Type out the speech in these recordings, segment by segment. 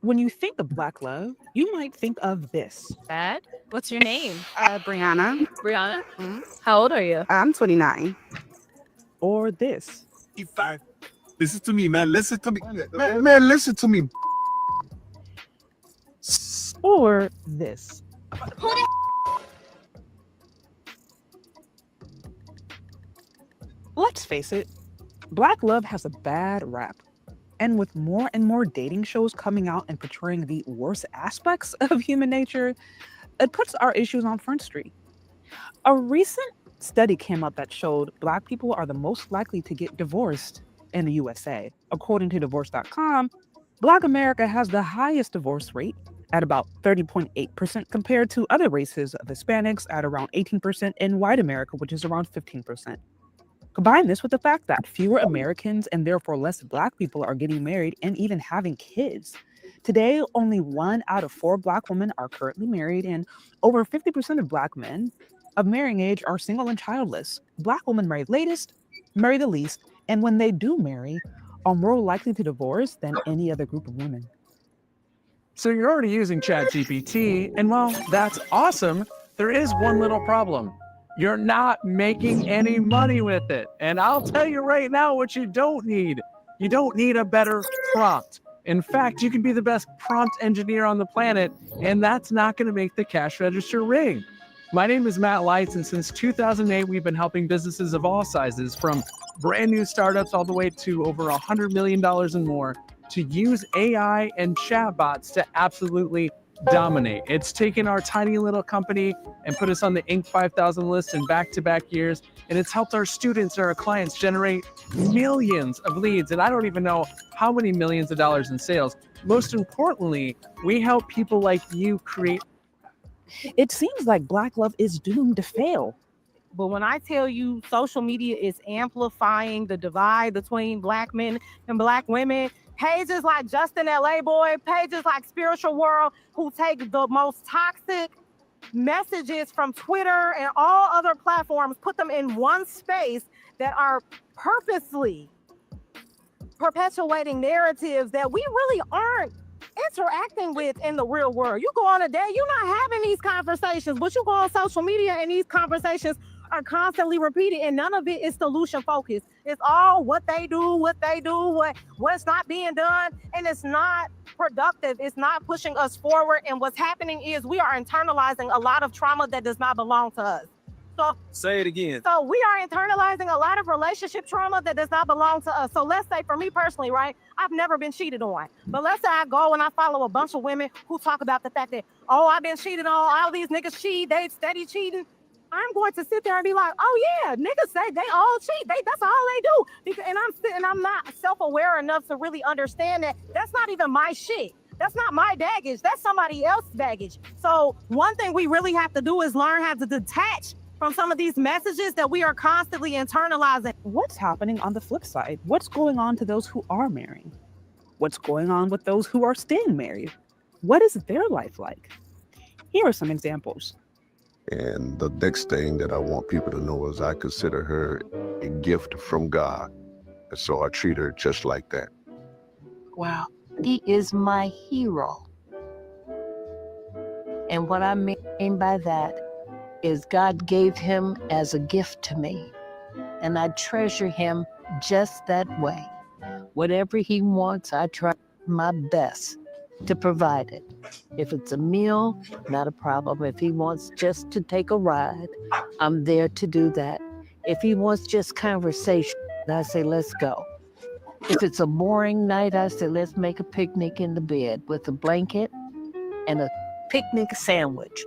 When you think of Black love, you might think of this. Bad. What's your name? Brianna. Brianna. Mhm. How old are you? I'm 29. Or this. Five. Listen to me, man. Listen to me. Man, listen to me. Or this. Let's face it, Black love has a bad rap. And with more and more dating shows coming out and portraying the worst aspects of human nature, it puts our issues on Front Street. A recent study came out that showed Black people are the most likely to get divorced in the USA. According to divorce.com, Black America has the highest divorce rate at about 30.8% compared to other races of Hispanics at around 18% and white America, which is around 15%. Combine this with the fact that fewer Americans and therefore less Black people are getting married and even having kids. Today, only 1 out of 4 Black women are currently married, and over 50% of Black men of marrying age are single and childless. Black women marry latest, marry the least, and when they do marry, are more likely to divorce than any other group of women. So you're already using ChatGPT, and while that's awesome, there is one little problem. You're not making any money with it. And I'll tell you right now what you don't need. You don't need a better prompt. In fact, you can be the best prompt engineer on the planet, and that's not going to make the cash register ring. My name is Matt Lights, and since 2008, we've been helping businesses of all sizes, from brand new startups all the way to over $100 million and more, to use AI and chatbots to absolutely dominate. It's taken our tiny little company and put us on the Inc. 5000 list in back-to-back years, and it's helped our students and our clients generate millions of leads, and I don't even know how many millions of dollars in sales. Most importantly, we help people like you create. It seems like Black love is doomed to fail. But when I tell you social media is amplifying the divide between Black men and Black women, pages like Justin LA Boy, pages like Spiritual World, who take the most toxic messages from Twitter and all other platforms, put them in one space that are purposely perpetuating narratives that we really aren't interacting with in the real world. You go on a day, you're not having these conversations, but you go on social media and these conversations are constantly repeated, and none of it is solution focused. It's all what they do, what's not being done, and it's not productive. It's not pushing us forward. And what's happening is we are internalizing a lot of trauma that does not belong to us. So Say it again. So we are internalizing a lot of relationship trauma that does not belong to us. So let's say for me personally, right, I've never been cheated on. But let's say I go and I follow a bunch of women who talk about the fact that, oh, I've been cheated on, all these niggas cheat, they steady cheating. I'm going to sit there and be like, oh yeah, niggas say they all cheat. That's all they do. And I'm not self-aware enough to really understand that that's not even my shit. That's not my baggage. That's somebody else's baggage. So one thing we really have to do is learn how to detach from some of these messages that we are constantly internalizing. What's happening on the flip side? What's going on to those who are marrying? What's going on with those who are staying married? What is their life like? Here are some examples. And the next thing that I want people to know is I consider her a gift from God. And so I treat her just like that. Wow. He is my hero. And what I mean by that is God gave him as a gift to me. And I treasure him just that way. Whatever he wants, I try my best to provide it. If it's a meal, not a problem. If he wants just to take a ride, I'm there to do that. If he wants just conversation, I say, let's go. If it's a boring night, I say, let's make a picnic in the bed with a blanket and a picnic sandwich.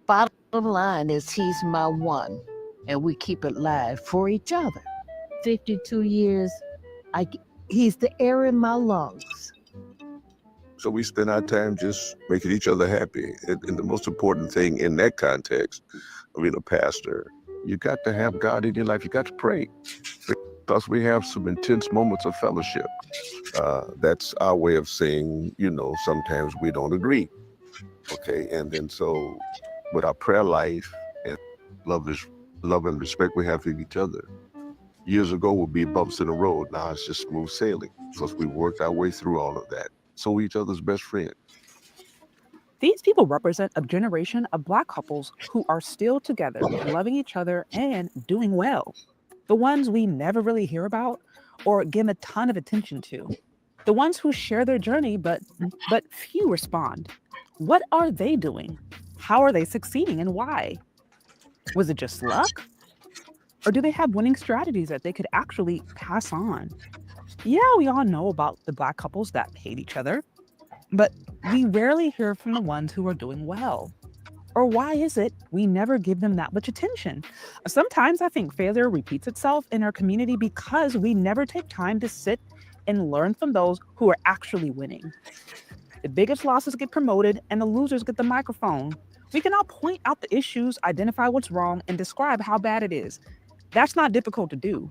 Bottom line is he's my one, and we keep it live for each other. 52 years, he's the air in my lungs. So we spend our time just making each other happy. And the most important thing in that context, I mean, a pastor, you got to have God in your life. You got to pray, because we have some intense moments of fellowship. That's our way of saying, sometimes we don't agree. Okay, and then so with our prayer life and love and respect we have for each other, years ago would be bumps in the road. Now it's just smooth sailing because we worked our way through all of that. so we're each other's best friend. These people represent a generation of Black couples who are still together, loving each other and doing well. The ones we never really hear about or give a ton of attention to. The ones who share their journey, but few respond. What are they doing? How are they succeeding and why? Was it just luck? Or do they have winning strategies that they could actually pass on? Yeah, we all know about the Black couples that hate each other, but we rarely hear from the ones who are doing well. Or why is it we never give them that much attention? Sometimes I think failure repeats itself in our community because we never take time to sit and learn from those who are actually winning. The biggest losses get promoted and the losers get the microphone. We can all point out the issues, identify what's wrong, and describe how bad it is. That's not difficult to do.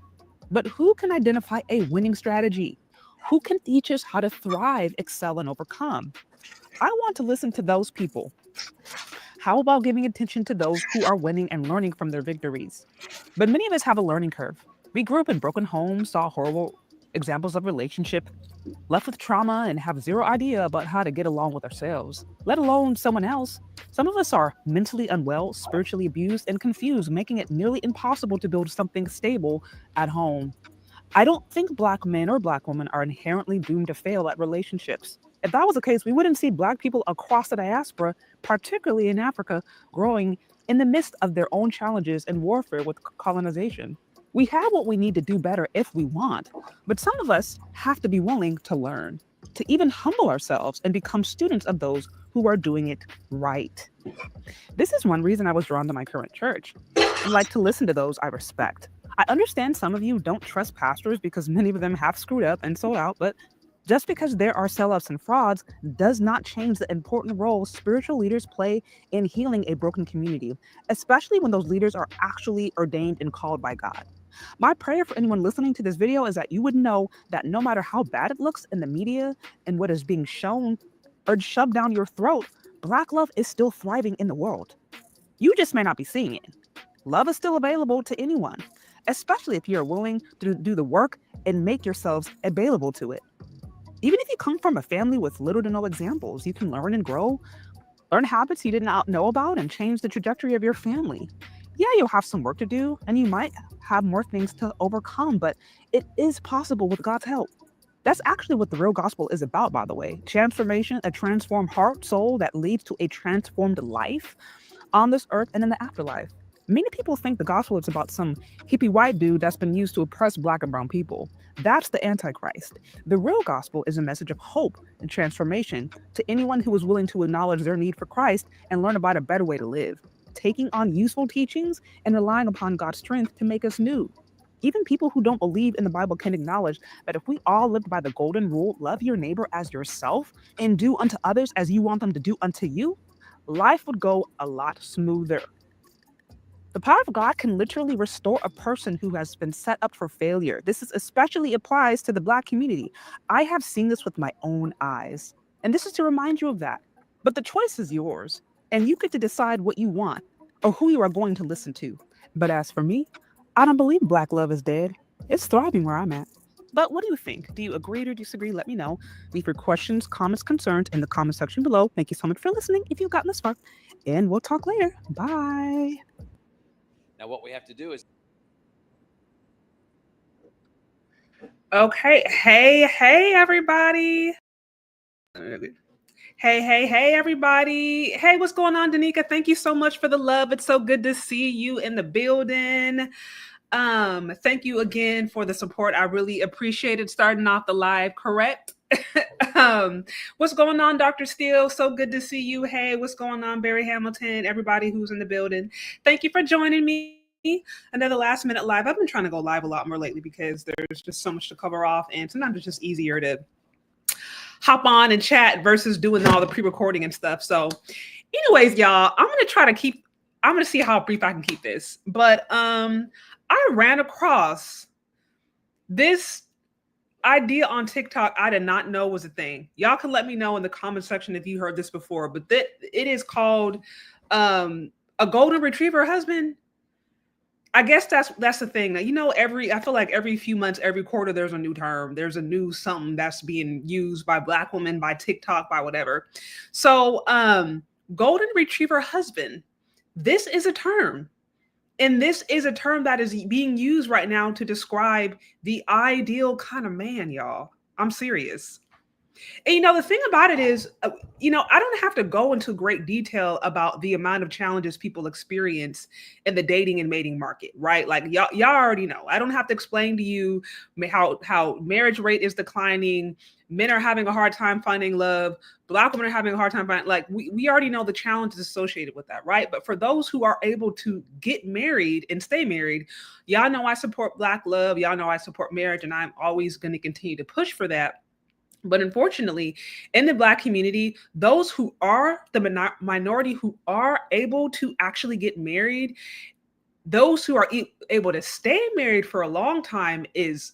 But who can identify a winning strategy? Who can teach us how to thrive, excel, and overcome? I want to listen to those people. How about giving attention to those who are winning and learning from their victories? But many of us have a learning curve. We grew up in broken homes, saw horrible examples of relationship, left with trauma, and have zero idea about how to get along with ourselves, let alone someone else. Some of us are mentally unwell, spiritually abused, and confused, making it nearly impossible to build something stable at home. I don't think Black men or Black women are inherently doomed to fail at relationships. If that was the case, we wouldn't see Black people across the diaspora, particularly in Africa, growing in the midst of their own challenges and warfare with colonization. We have what we need to do better if we want, but some of us have to be willing to learn, to even humble ourselves and become students of those who are doing it right. This is one reason I was drawn to my current church. I like to listen to those I respect. I understand some of you don't trust pastors because many of them have screwed up and sold out, but just because there are sellouts and frauds does not change the important role spiritual leaders play in healing a broken community, especially when those leaders are actually ordained and called by God. My prayer for anyone listening to this video is that you would know that no matter how bad it looks in the media and what is being shown or shoved down your throat, Black love is still thriving in the world. You just may not be seeing it. Love is still available to anyone, especially if you're willing to do the work and make yourselves available to it. Even if you come from a family with little to no examples, you can learn and grow, learn habits you didn't know about, and change the trajectory of your family. Yeah, you'll have some work to do, and you might have more things to overcome, but it is possible with God's help. That's actually what the real gospel is about, by the way. Transformation, a transformed heart, soul that leads to a transformed life on this earth and in the afterlife. Many people think the gospel is about some hippie white dude that's been used to oppress Black and brown people. That's the Antichrist. The real gospel is a message of hope and transformation to anyone who is willing to acknowledge their need for Christ and learn about a better way to live, taking on useful teachings and relying upon God's strength to make us new. Even people who don't believe in the Bible can acknowledge that if we all lived by the golden rule, love your neighbor as yourself and do unto others as you want them to do unto you, life would go a lot smoother. The power of God can literally restore a person who has been set up for failure. This is especially applies to the Black community. I have seen this with my own eyes, and this is to remind you of that. But the choice is yours, and you get to decide what you want or who you are going to listen to. But as for me, I don't believe Black love is dead. It's thriving where I'm at. But what do you think? Do you agree or disagree? Let me know. Leave your questions, comments, concerns in the comment section below. Thank you so much for listening if you've gotten this far, and we'll talk later. Bye. Now what we have to do is Okay. Hey, everybody. Hey, everybody. Hey, what's going on, Danica? Thank you so much for the love. It's so good to see you in the building. Thank you again for the support. I really appreciate it. Starting off the live, correct? What's going on, Dr. Steele? So good to see you. Hey, what's going on, Barry Hamilton? Everybody who's in the building. Thank you for joining me. Another last minute live. I've been trying to go live a lot more lately because there's just so much to cover off, and sometimes it's just easier to hop on and chat versus doing all the pre-recording and stuff. So anyways, y'all, I'm gonna see how brief I can keep this. But I ran across this idea on TikTok I did not know was a thing. Y'all can let me know in the comment section if you heard this before, but it is called a golden retriever husband. I guess that's the thing. Now, I feel like every few months, every quarter, there's a new term. There's a new something that's being used by Black women, by TikTok, by whatever. So, golden retriever husband. This is a term. And this is a term that is being used right now to describe the ideal kind of man, y'all. I'm serious. And the thing about it is, I don't have to go into great detail about the amount of challenges people experience in the dating and mating market, right? Like y'all already know. I don't have to explain to you how marriage rate is declining. Men are having a hard time finding love. Black women are having a hard time finding, like, we already know the challenges associated with that, right? But for those who are able to get married and stay married, y'all know I support Black love. Y'all know I support marriage, and I'm always going to continue to push for that. But unfortunately, in the Black community, those who are the minority who are able to actually get married, those who are able to stay married for a long time is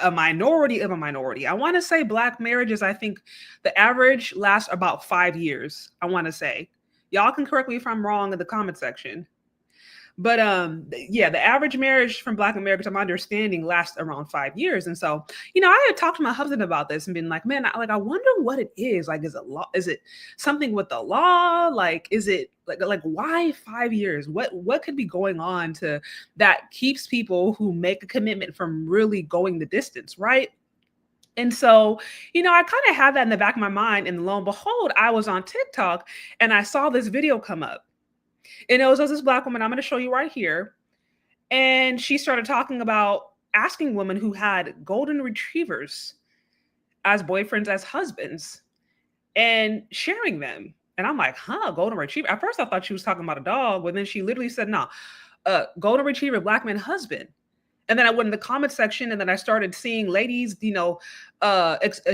a minority of a minority. I want to say Black marriages, I think the average lasts about 5 years. I want to say. Y'all can correct me if I'm wrong in the comment section. But yeah, the average marriage from Black Americans, I'm understanding, lasts around 5 years. And so, I had talked to my husband about this and been like, man, I wonder what it is. Like, is it law? Is it something with the law? Like, is it like why 5 years? What could be going on that keeps people who make a commitment from really going the distance, right? And so, I kind of had that in the back of my mind. And lo and behold, I was on TikTok and I saw this video come up. And it was this Black woman, I'm going to show you right here. And she started talking about asking women who had golden retrievers as boyfriends, as husbands, and sharing them. And I'm like, golden retriever. At first I thought she was talking about a dog, but then she literally said, no, golden retriever, Black man husband. And then I went in the comment section and then I started seeing ladies,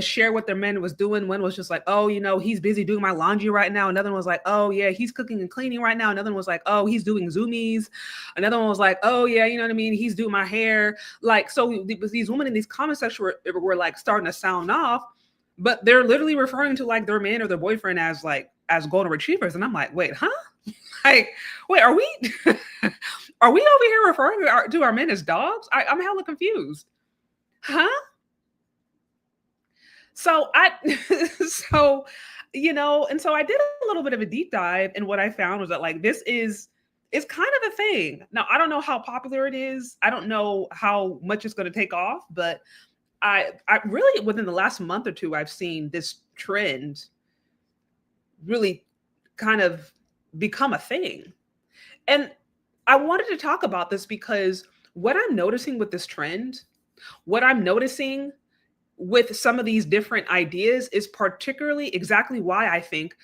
share what their man was doing. One was just like, oh, he's busy doing my laundry right now. Another one was like, oh yeah, he's cooking and cleaning right now. Another one was like, oh, he's doing Zoomies. Another one was like, oh yeah, you know what I mean? He's doing my hair. Like, so these women in these comment sections were like starting to sound off, but they're literally referring to like their man or their boyfriend as golden retrievers. And I'm like, wait, huh? Like, wait, are we are we over here referring to our men as dogs? I'm hella confused. Huh? So so I did a little bit of a deep dive, and what I found was that like it's kind of a thing. Now, I don't know how popular it is. I don't know how much it's going to take off, but I really, within the last month or two, I've seen this trend really kind of become a thing. And I wanted to talk about this because what I'm noticing with this trend, what I'm noticing with some of these different ideas is particularly exactly why I think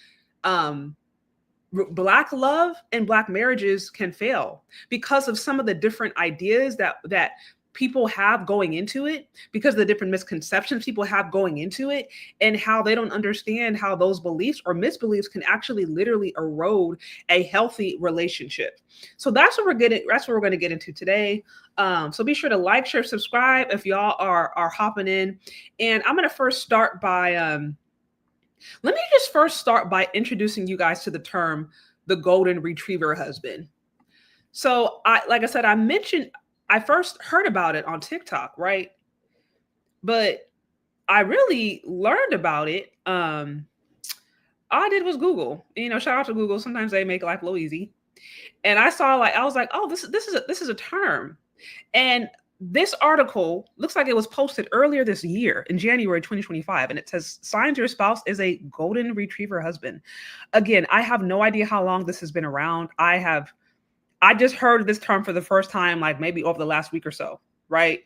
Black love and Black marriages can fail, because of some of the different ideas that people have going into it, because of the different misconceptions people have going into it, and how they don't understand how those beliefs or misbeliefs can actually literally erode a healthy relationship. So that's what we're going to get into today. So be sure to like, share, subscribe if y'all are hopping in. And I'm going to first start by let me just first start by introducing you guys to the term the golden retriever husband. So like I said, I first heard about it on TikTok, right? But I really learned about it. All I did was Google. Shout out to Google. Sometimes they make life a little easy. And I was like, oh, this is a term. And this article looks like it was posted earlier this year in January 2025. And it says, signs your spouse is a golden retriever husband. Again, I have no idea how long this has been around. I just heard this term for the first time, like maybe over the last week or so, right?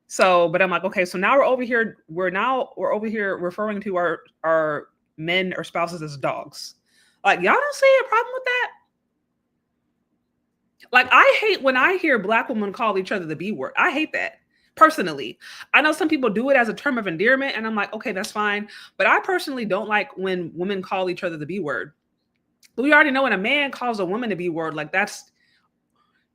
So, but I'm like, okay, so now we're over here referring to our men or spouses as dogs. Like, y'all don't see a problem with that? Like, I hate when I hear Black women call each other the B word. I hate that, personally. I know some people do it as a term of endearment, and I'm like, okay, that's fine. But I personally don't like when women call each other the B word. But we already know when a man calls a woman the B word, like that's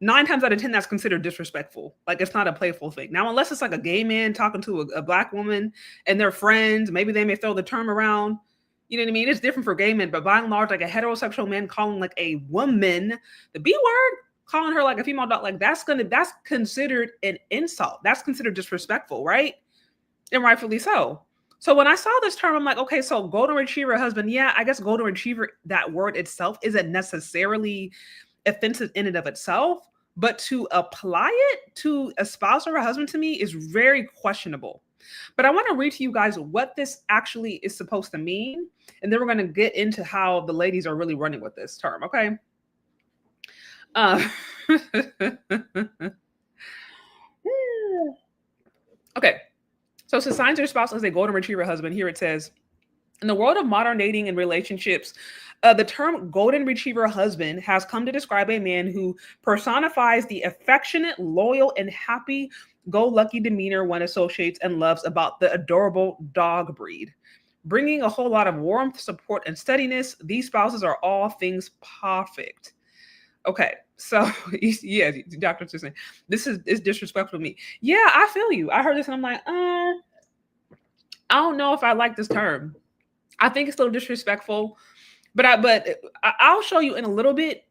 9 times out of 10, that's considered disrespectful. Like, it's not a playful thing. Now, unless it's like a gay man talking to a Black woman and their friends, maybe they may throw the term around. You know what I mean? It's different for gay men, but by and large, like a heterosexual man calling like a woman the B word, calling her like a female dog, like that's considered an insult. That's considered disrespectful, right? And rightfully so. So when I saw this term, I'm like, okay, so golden retriever husband, yeah, I guess golden retriever, that word itself isn't necessarily offensive in and of itself, but to apply it to a spouse or a husband to me is very questionable. But I want to read to you guys what this actually is supposed to mean. And then we're going to get into how the ladies are really running with this term, okay? Okay. So to sign your spouse as a golden retriever husband, here it says, in the world of modern dating and relationships, the term golden retriever husband has come to describe a man who personifies the affectionate, loyal, and happy-go-lucky demeanor one associates and loves about the adorable dog breed. Bringing a whole lot of warmth, support, and steadiness, these spouses are all things perfect. Okay, so yeah, Dr. Susan, this is disrespectful to me. Yeah, I feel you. I heard this and I'm like, I don't know if I like this term. I think it's a little disrespectful, but I'll show you in a little bit.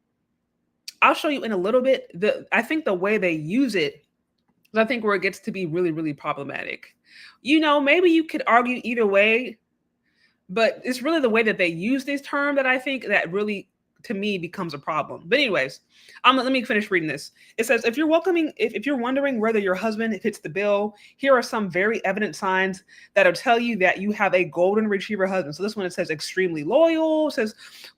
I think the way they use it is I think where it gets to be really, really problematic. You know, maybe you could argue either way, but it's really the way that they use this term that I think that really, to me, becomes a problem. But anyways, let me finish reading this. It says, if you're wondering whether your husband fits the bill, here are some very evident signs that'll tell you that you have a golden retriever husband. So this one, it says extremely loyal. It says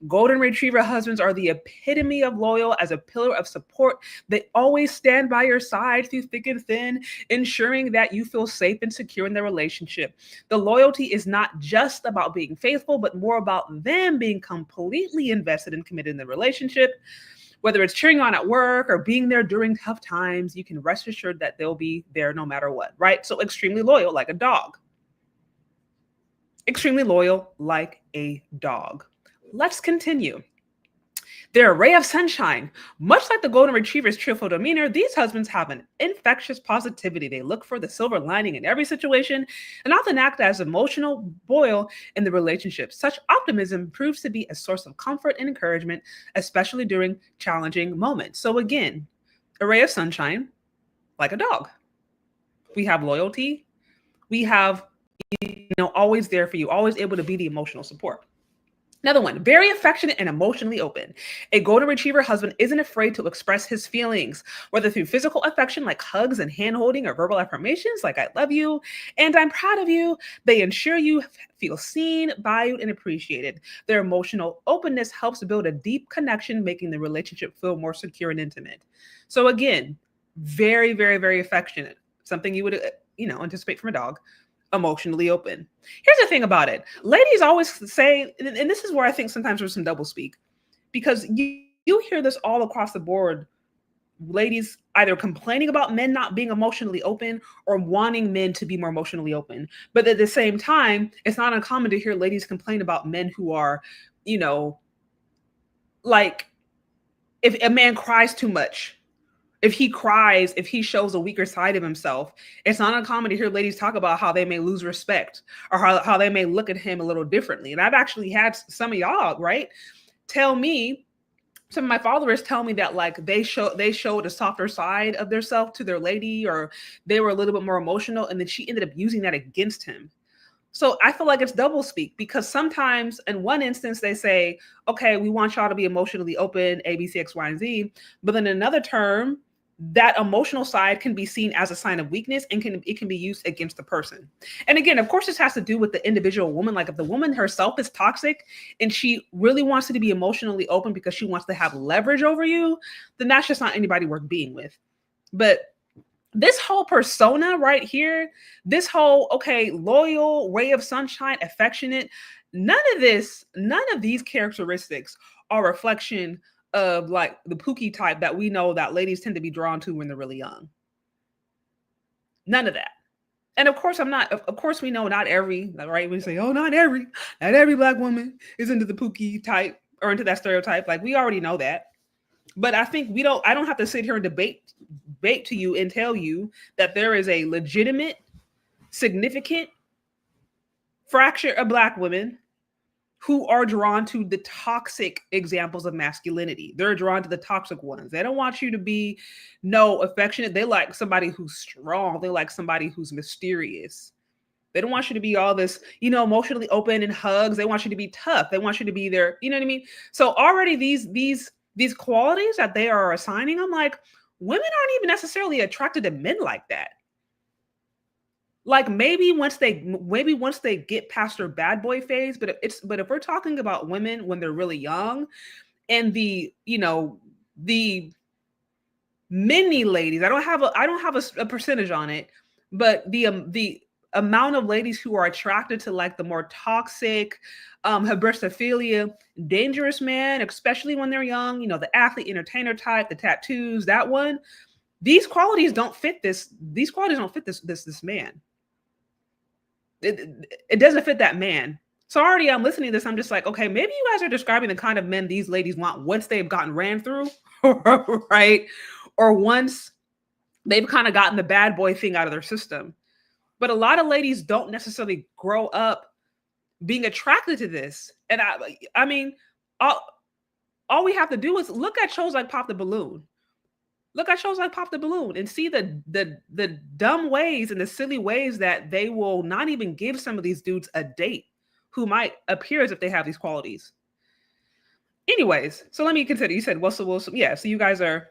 golden retriever husbands are the epitome of loyal as a pillar of support. They always stand by your side through thick and thin, ensuring that you feel safe and secure in their relationship. The loyalty is not just about being faithful, but more about them being completely invested and committed in the relationship. Whether it's cheering on at work or being there during tough times, you can rest assured that they'll be there no matter what, right? So extremely loyal, like a dog. Extremely loyal, like a dog. Let's continue. They're a ray of sunshine. Much like the golden retriever's cheerful demeanor, these husbands have an infectious positivity. They look for the silver lining in every situation and often act as emotional boil in the relationship. Such optimism proves to be a source of comfort and encouragement, especially during challenging moments. So again, a ray of sunshine, like a dog. We have loyalty. We have, always there for you, always able to be the emotional support. Another one, very affectionate and emotionally open. A golden retriever husband isn't afraid to express his feelings, whether through physical affection like hugs and hand holding or verbal affirmations like I love you and I'm proud of you. They ensure you feel seen, valued, and appreciated. Their emotional openness helps build a deep connection, making the relationship feel more secure and intimate. So again, very, very, very affectionate. Something you would, anticipate from a dog. Emotionally open. Here's the thing about it. Ladies always say, and this is where I think sometimes there's some double speak, because you hear this all across the board. Ladies either complaining about men not being emotionally open or wanting men to be more emotionally open. But at the same time, it's not uncommon to hear ladies complain about men who are, like if a man cries too much, if he cries, if he shows a weaker side of himself, it's not uncommon to hear ladies talk about how they may lose respect or how they may look at him a little differently. And I've actually had some of y'all, right, some of my followers tell me that like they showed a softer side of themselves to their lady, or they were a little bit more emotional, and then she ended up using that against him. So I feel like it's double speak, because sometimes in one instance they say, okay, we want y'all to be emotionally open, A, B, C, X, Y, and Z. But then in another term, that emotional side can be seen as a sign of weakness and it can be used against the person. And again, of course, this has to do with the individual woman. Like if the woman herself is toxic and she really wants you to be emotionally open because she wants to have leverage over you, then that's just not anybody worth being with. But this whole persona right here, this whole, okay, loyal, ray of sunshine, affectionate, none of these characteristics are a reflection of like the Pookie type that we know that ladies tend to be drawn to when they're really young. None of that. And of course we know not every, right? We say, oh, not every Black woman is into the Pookie type or into that stereotype. Like we already know that. But I think I don't have to sit here and debate to you and tell you that there is a legitimate, significant fracture of Black women who are drawn to the toxic examples of masculinity. They're drawn to the toxic ones. They don't want you to be affectionate. They like somebody who's strong. They like somebody who's mysterious. They don't want you to be all this, emotionally open and hugs. They want you to be tough. They want you to be there. You know what I mean? So already these qualities that they are assigning, I'm like, women aren't even necessarily attracted to men like that. Like maybe once they get past their bad boy phase, but if we're talking about women when they're really young, and the many ladies, I don't have a percentage on it, but the amount of ladies who are attracted to like the more toxic, hybristophilia, dangerous man, especially when they're young, the athlete, entertainer type, the tattoos, that one, these qualities don't fit this. These qualities don't fit this man. It doesn't fit that man. So already I'm listening to this, I'm just like, okay, maybe you guys are describing the kind of men these ladies want once they've gotten ran through, right? Or once they've kind of gotten the bad boy thing out of their system. But a lot of ladies don't necessarily grow up being attracted to this. And I mean, all we have to do is look at shows like Pop the Balloon. Look at shows like Pop the Balloon and see the dumb ways and the silly ways that they will not even give some of these dudes a date who might appear as if they have these qualities. Anyways, so let me consider. You said Russell Wilson. Yeah, so you guys are,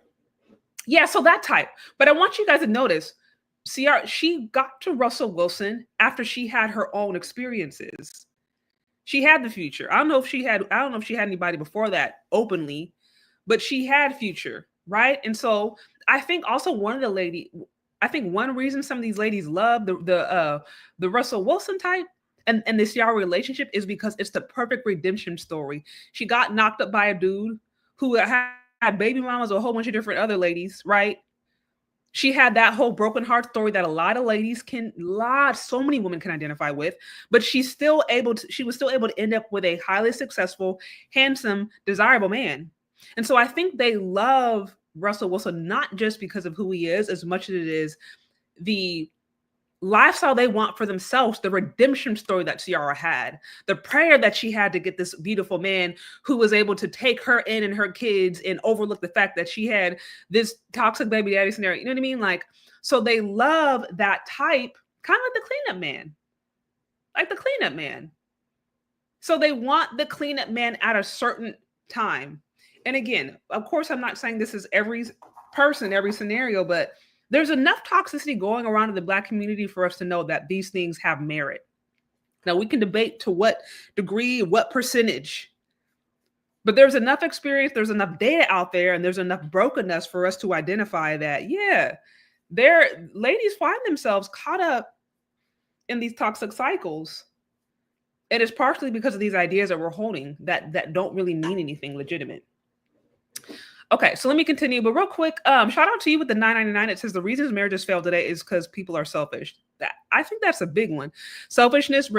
so that type. But I want you guys to notice, she got to Russell Wilson after she had her own experiences. She had the Future. I don't know if she had anybody before that openly, but she had Future. Right. And so I think also one reason some of these ladies love the Russell Wilson type and this Ciara relationship is because it's the perfect redemption story. She got knocked up by a dude who had baby mamas with a whole bunch of different other ladies. Right. She had that whole broken heart story that a lot of ladies so many women can identify with, but she was still able to end up with a highly successful, handsome, desirable man. And so I think they love Russell Wilson, not just because of who he is, as much as it is the lifestyle they want for themselves, the redemption story that Ciara had, the prayer that she had to get this beautiful man who was able to take her in and her kids and overlook the fact that she had this toxic baby daddy scenario. You know what I mean? Like, so they love that type, kind of like the cleanup man. Like the cleanup man. So they want the cleanup man at a certain time. And again, of course, I'm not saying this is every person, every scenario, but there's enough toxicity going around in the Black community for us to know that these things have merit. Now, we can debate to what degree, what percentage, but there's enough experience, there's enough data out there, and there's enough brokenness for us to identify that, ladies find themselves caught up in these toxic cycles. And it's partially because of these ideas that we're holding that don't really mean anything legitimate. Okay, so let me continue. But real quick, shout out to you with the 999. It says the reasons marriages fail today is because people are selfish. I think that's a big one. Selfishness,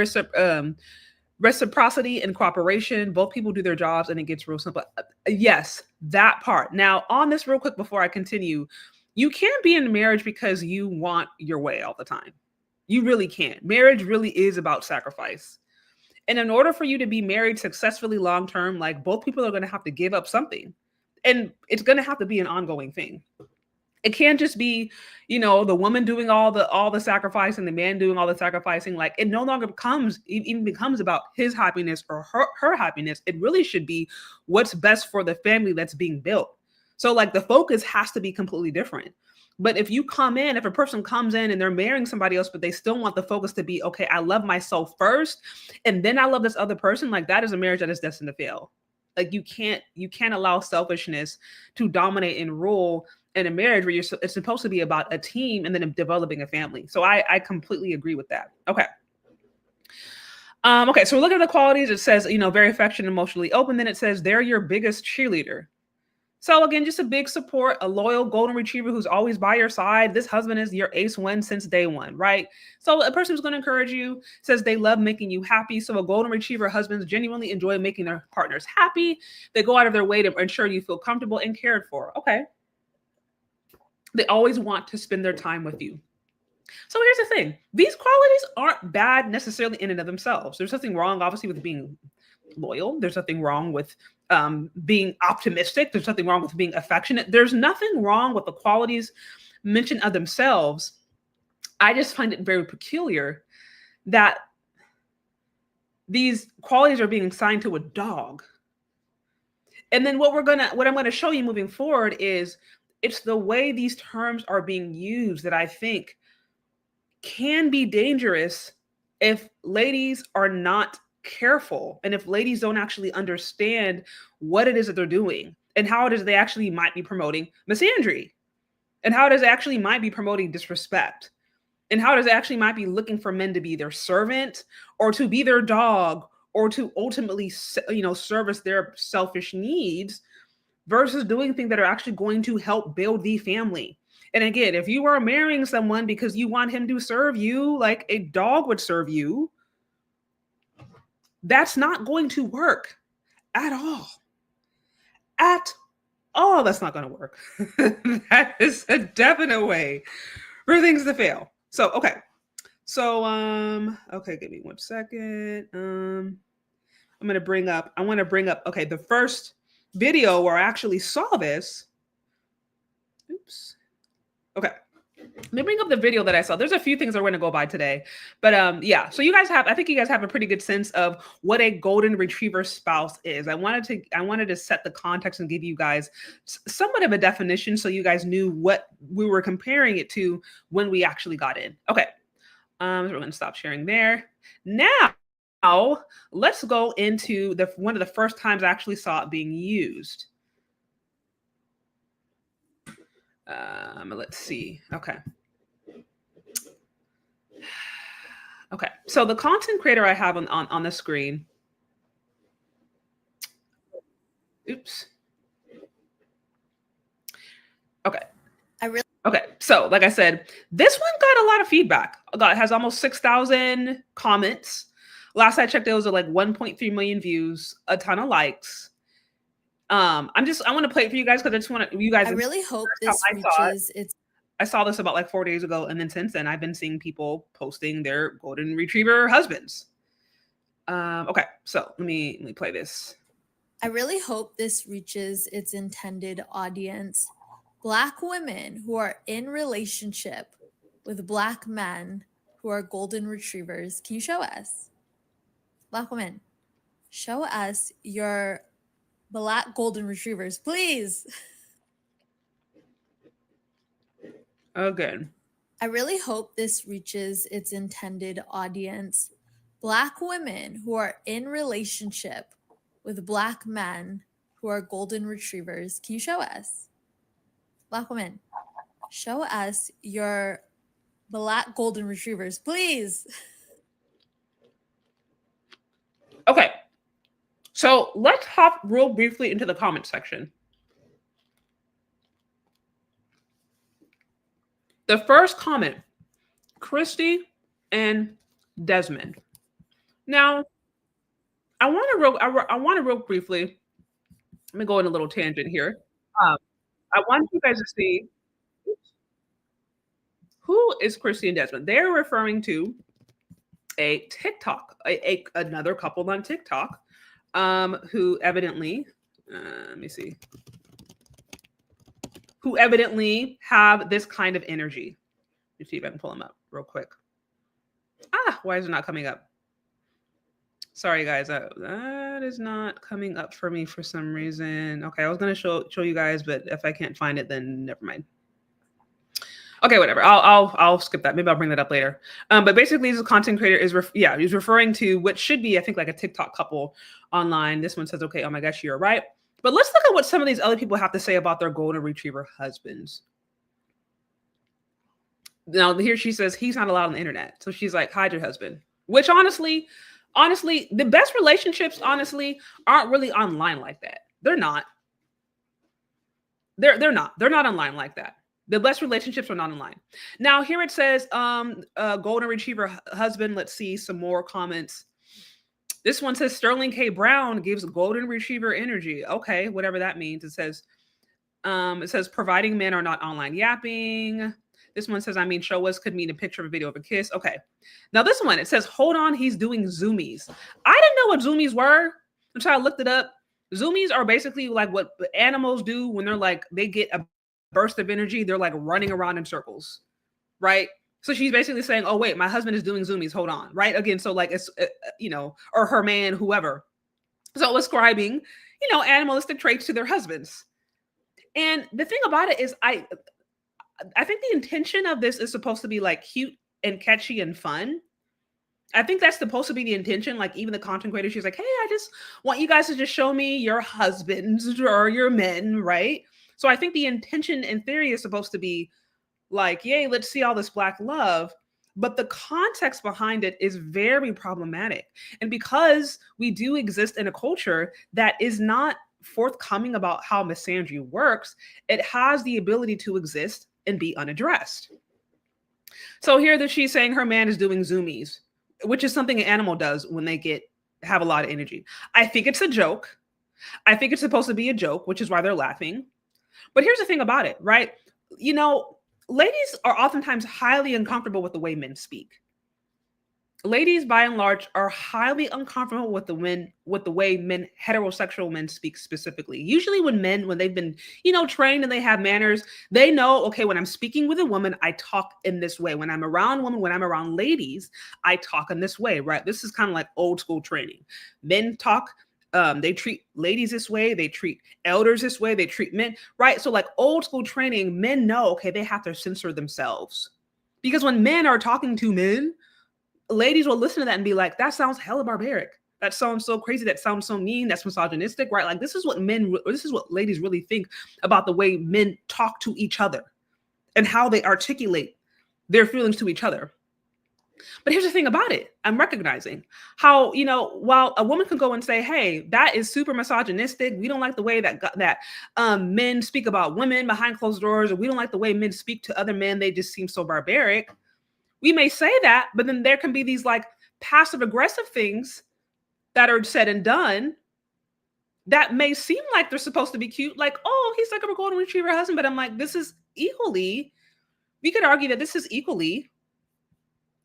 reciprocity, and cooperation. Both people do their jobs, and it gets real simple. Yes, that part. Now, on this real quick before I continue, you can't be in marriage because you want your way all the time. You really can't. Marriage really is about sacrifice. And in order for you to be married successfully long-term, like both people are going to have to give up something. And it's going to have to be an ongoing thing. It can't just be, the woman doing all the sacrifice and the man doing all the sacrificing. Like it no longer even becomes about his happiness or her happiness. It really should be what's best for the family that's being built. So like the focus has to be completely different. But if a person comes in and they're marrying somebody else, but they still want the focus to be, okay, I love myself first, and then I love this other person, like that is a marriage that is destined to fail. Like you can't allow selfishness to dominate and rule in a marriage where it's supposed to be about a team and then developing a family. So I completely agree with that. Okay. Okay, so we're looking at the qualities. It says, very affectionate, emotionally open. Then it says they're your biggest cheerleader. So again, just a big support, a loyal golden retriever who's always by your side. This husband is your ace win since day one, right? So a person who's going to encourage you, says they love making you happy. So a golden retriever husbands genuinely enjoy making their partners happy. They go out of their way to ensure you feel comfortable and cared for. Okay. They always want to spend their time with you. So here's the thing. These qualities aren't bad necessarily in and of themselves. There's nothing wrong, obviously, with being with loyal. There's nothing wrong with being optimistic. There's nothing wrong with being affectionate. There's nothing wrong with the qualities mentioned of themselves. I just find it very peculiar that these qualities are being assigned to a dog. And then what I'm gonna show you moving forward is it's the way these terms are being used that I think can be dangerous if ladies are not careful and if ladies don't actually understand what it is that they're doing and how it is they actually might be promoting misandry and how it is actually might be promoting disrespect and how it is actually might be looking for men to be their servant or to be their dog or to ultimately, service their selfish needs versus doing things that are actually going to help build the family. And again, if you are marrying someone because you want him to serve you like a dog would serve you, that's not going to work at all. At all, that's not going to work. That is a definite way for things to fail. So, okay. So, okay, give me 1 second. I want to bring up, okay, the first video where I actually saw this. Oops. Okay. Let me bring up the video that I saw. There's a few things that we're going to go by today, but yeah. So I think you guys have a pretty good sense of what a golden retriever spouse is. I wanted to set the context and give you guys somewhat of a definition so you guys knew what we were comparing it to when we actually got in. Okay. So we're going to stop sharing there. Now, let's go into one of the first times I actually saw it being used. Let's see. Okay. Okay. So the content creator I have on the screen. Oops. Okay. Okay. So like I said, this one got a lot of feedback. It has almost 6,000 comments. Last I checked, there was like 1.3 million views, a ton of likes. I want to play it for you guys because I just want you guys. I really hope this reaches its. I saw this about like 4 days ago, and then since then, I've been seeing people posting their golden retriever husbands. Okay, so let me play this. I really hope this reaches its intended audience. Black women who are in relationship with Black men who are golden retrievers. Can you show us? Black women, show us your Black golden retrievers, please. Okay. I really hope this reaches its intended audience. Black women who are in relationship with Black men who are golden retrievers. Can you show us? Black women, show us your Black golden retrievers, please. Okay. So let's hop real briefly into the comment section. The first comment, Christy and Desmond. Now, I want to real briefly, let me go on a little tangent here. I want you guys to see who is Christy and Desmond. They're referring to a TikTok, another couple on TikTok, who evidently, let me see, who evidently have this kind of energy. Let me see if I can pull them up real quick. Why is it not coming up? Sorry, guys, that is not coming up for me for some reason. Okay, I was gonna show you guys, but if I can't find it, then never mind. Okay, whatever. I'll skip that. Maybe I'll bring that up later. But basically, this content creator is he's referring to what should be, I think, like a TikTok couple online. This one says, "Okay, oh my gosh, you're right." But let's look at what some of these other people have to say about their golden retriever husbands. Now, here she says he's not allowed on the internet, so she's like, "Hide your husband." Which honestly, the best relationships, honestly, aren't really online like that. They're not. They're not online like that. The best relationships are not online. Now, here it says, golden retriever husband. Let's see some more comments. This one says Sterling K. Brown gives golden retriever energy. Okay, whatever that means. It says providing men are not online yapping. This one says, show us could mean a picture of a video of a kiss. Okay. Now this one, it says, hold on, he's doing zoomies. I didn't know what zoomies were And so I looked it up. Zoomies are basically like what animals do when they're like, they get a burst of energy. They're like running around in circles, right? So she's basically saying, oh, wait, my husband is doing zoomies. Hold on, right? Again, so like it's, or her man, whoever. So ascribing, animalistic traits to their husbands. And the thing about it is I think the intention of this is supposed to be like cute and catchy and fun. I think that's supposed to be the intention. Like even the content creator, she's like, hey, I just want you guys to just show me your husbands or your men, right? So I think the intention in theory is supposed to be like, yay, let's see all this Black love. But the context behind it is very problematic. And because we do exist in a culture that is not forthcoming about how misandry works, it has the ability to exist and be unaddressed. So here that she's saying her man is doing zoomies, which is something an animal does when they have a lot of energy. I think it's a joke. I think it's supposed to be a joke, which is why they're laughing. But here's the thing about it, right? Ladies are oftentimes highly uncomfortable with the way men speak. Ladies, by and large, are highly uncomfortable with the way heterosexual men speak specifically. Usually when they've been, trained and they have manners, they know, okay, when I'm speaking with a woman, I talk in this way. When I'm around women, when I'm around ladies, I talk in this way, right? This is kind of like old school training. Men talk, they treat ladies this way, they treat elders this way, they treat men, right? So like old school training, men know, okay, they have to censor themselves. Because when men are talking to men, ladies will listen to that and be like, that sounds hella barbaric. That sounds so crazy. That sounds so mean. That's misogynistic, right? Like this is what ladies really think about the way men talk to each other and how they articulate their feelings to each other. But here's the thing about it. I'm recognizing how, while a woman can go and say, hey, that is super misogynistic. We don't like the way that men speak about women behind closed doors, or we don't like the way men speak to other men. They just seem so barbaric. We may say that, but then there can be these like passive aggressive things that are said and done that may seem like they're supposed to be cute. Like, oh, he's like a golden retriever husband. But I'm like, we could argue that this is equally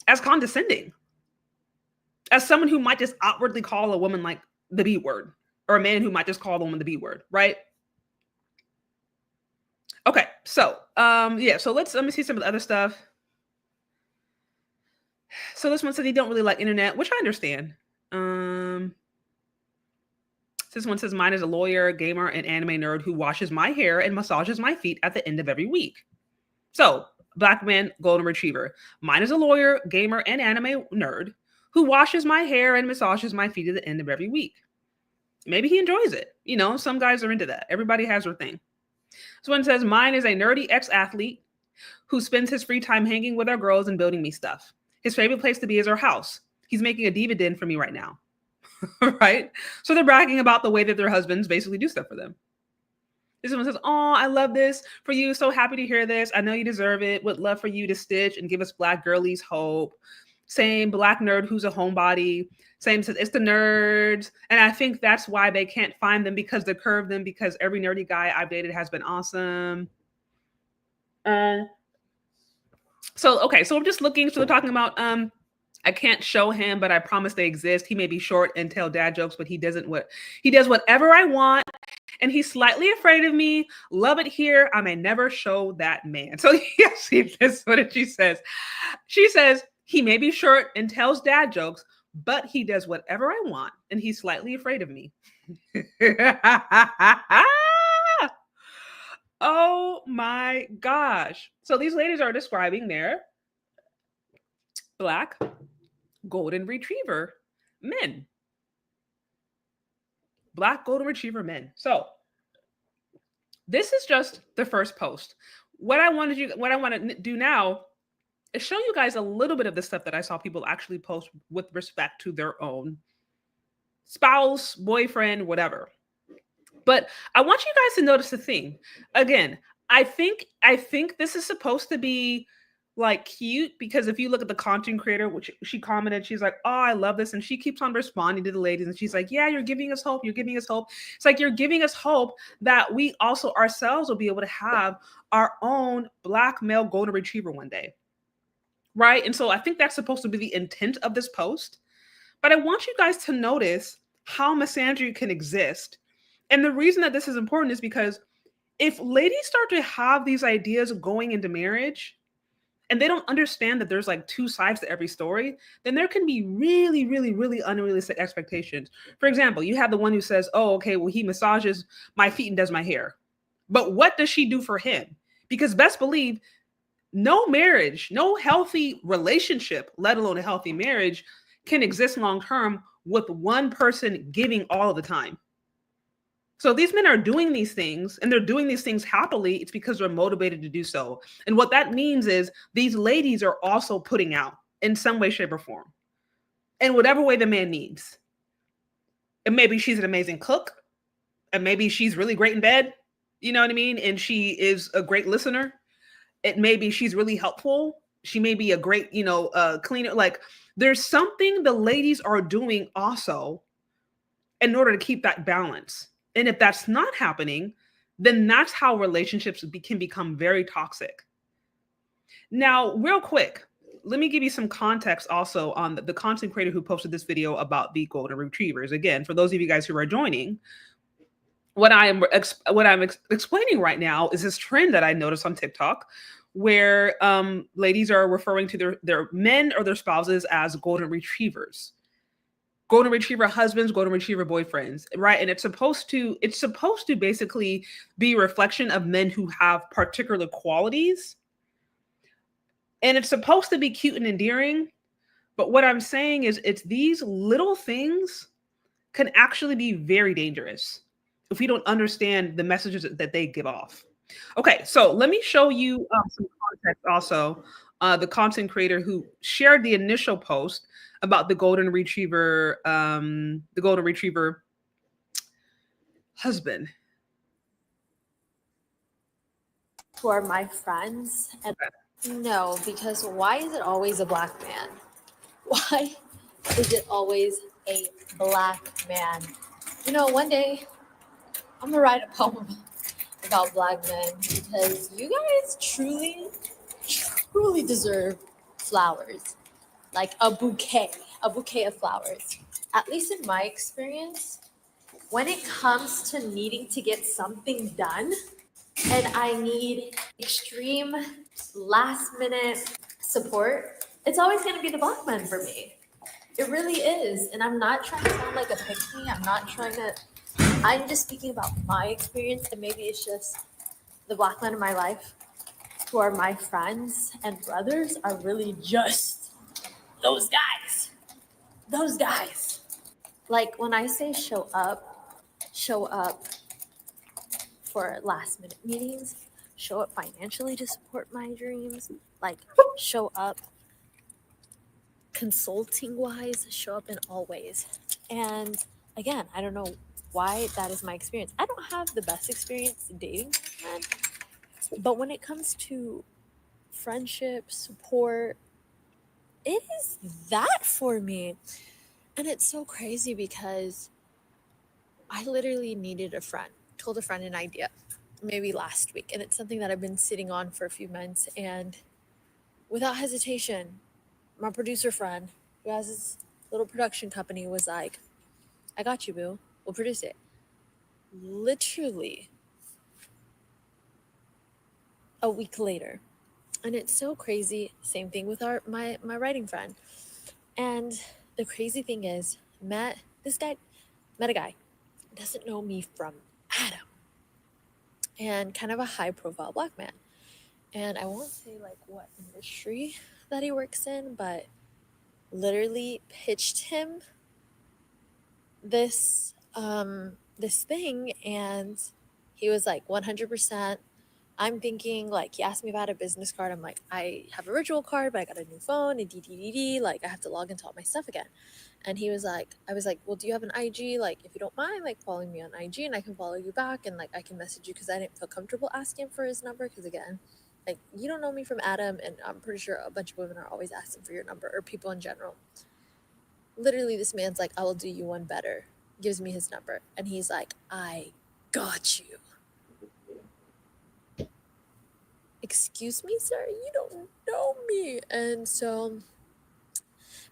as condescending as someone who might just outwardly call a woman like the B word, or a man who might just call the woman the B word, right? Okay, so let me see some of the other stuff. So this one said they don't really like internet, which I understand. This one says mine is a lawyer, gamer, and anime nerd who washes my hair and massages my feet at the end of every week. So Black man, golden retriever. Mine is a lawyer, gamer, and anime nerd who washes my hair and massages my feet at the end of every week. Maybe he enjoys it. Some guys are into that. Everybody has their thing. This one says mine is a nerdy ex-athlete who spends his free time hanging with our girls and building me stuff. His favorite place to be is our house. He's making a dividend for me right now. Right? So they're bragging about the way that their husbands basically do stuff for them. This one says, oh, I love this for you. So happy to hear this. I know you deserve it. Would love for you to stitch and give us Black girlies hope. Same Black nerd who's a homebody. Same says, it's the nerds. And I think that's why they can't find them, because they curve them, because every nerdy guy I've dated has been awesome. So I'm just looking. So they're talking about, I can't show him, but I promise they exist. He may be short and tell dad jokes, but he does whatever I want. And he's slightly afraid of me. Love it here. I may never show that man. So yes, that's what she says. She says, he may be short and tells dad jokes, but he does whatever I want. And he's slightly afraid of me. Oh my gosh. So these ladies are describing their Black golden retriever men. Black golden retriever men. So this is just the first post. What I want to do now is show you guys a little bit of the stuff that I saw people actually post with respect to their own spouse, boyfriend, whatever. But I want you guys to notice the thing. Again, I think this is supposed to be like cute, because if you look at the content creator, which she commented, she's like, oh, I love this. And she keeps on responding to the ladies. And she's like, yeah, you're giving us hope. You're giving us hope. It's like, you're giving us hope that we also ourselves will be able to have our own Black male golden retriever one day. Right. And so I think that's supposed to be the intent of this post. But I want you guys to notice how misandry can exist. And the reason that this is important is because if ladies start to have these ideas going into marriage and they don't understand that there's like two sides to every story, then there can be really, really, really unrealistic expectations. For example, you have the one who says, oh, okay, well, he massages my feet and does my hair. But what does she do for him? Because best believe no marriage, no healthy relationship, let alone a healthy marriage, can exist long term with one person giving all of the time. So these men are doing these things and they're doing these things happily. It's because they're motivated to do so. And what that means is these ladies are also putting out in some way, shape, or form, in whatever way the man needs. And maybe she's an amazing cook, and maybe she's really great in bed. You know what I mean? And she is a great listener. It may be she's really helpful. She may be a great, cleaner. Like there's something the ladies are doing also in order to keep that balance. And if that's not happening, then that's how relationships can become very toxic. Now, real quick, let me give you some context also on the content creator who posted this video about the golden retrievers. Again, for those of you guys who are joining, what I'm explaining right now is this trend that I noticed on TikTok where ladies are referring to their men or their spouses as golden retrievers. Golden retriever husbands, golden retriever boyfriends, right? And it's supposed to basically be a reflection of men who have particular qualities. And it's supposed to be cute and endearing. But what I'm saying is it's these little things can actually be very dangerous if we don't understand the messages that they give off. Okay, so let me show you some context also. The content creator who shared the initial post about the golden retriever husband. Who are my friends? And no, because why is it always a black man? Why is it always a black man? One day I'm gonna write a poem about black men because you guys truly deserve flowers. Like a bouquet of flowers. At least in my experience, when it comes to needing to get something done and I need extreme last minute support, it's always going to be the black men for me. It really is. And I'm not trying to sound like a pick-me. I'm just speaking about my experience, and maybe it's just the black men in my life who are my friends and brothers are really just those guys. Like when I say show up for last minute meetings, show up financially to support my dreams, like show up consulting wise, show up in all ways. And again, I don't know why that is my experience. I don't have the best experience dating men, but when it comes to friendship, support, it is that for me. And it's so crazy because I literally needed a friend, told a friend an idea maybe last week. And it's something that I've been sitting on for a few months. And without hesitation, my producer friend who has his little production company was like, I got you, boo. We'll produce it. Literally a week later. And it's so crazy. Same thing with my writing friend. And the crazy thing is, met a guy, doesn't know me from Adam, and kind of a high profile black man. And I won't say like what industry that he works in, but literally pitched him this thing, and he was like 100%. I'm thinking, like, he asked me about a business card. I'm like, I have a ritual card, but I got a new phone and like I have to log into all my stuff again. And he was like, I was like, well, do you have an IG? Like, if you don't mind, like, following me on IG, and I can follow you back, and like I can message you, because I didn't feel comfortable asking for his number, because again, like, you don't know me from Adam, and I'm pretty sure a bunch of women are always asking for your number, or people in general. Literally, this man's like, I will do you one better. Gives me his number, and he's like, I got you. Excuse me, sir, you don't know me. And so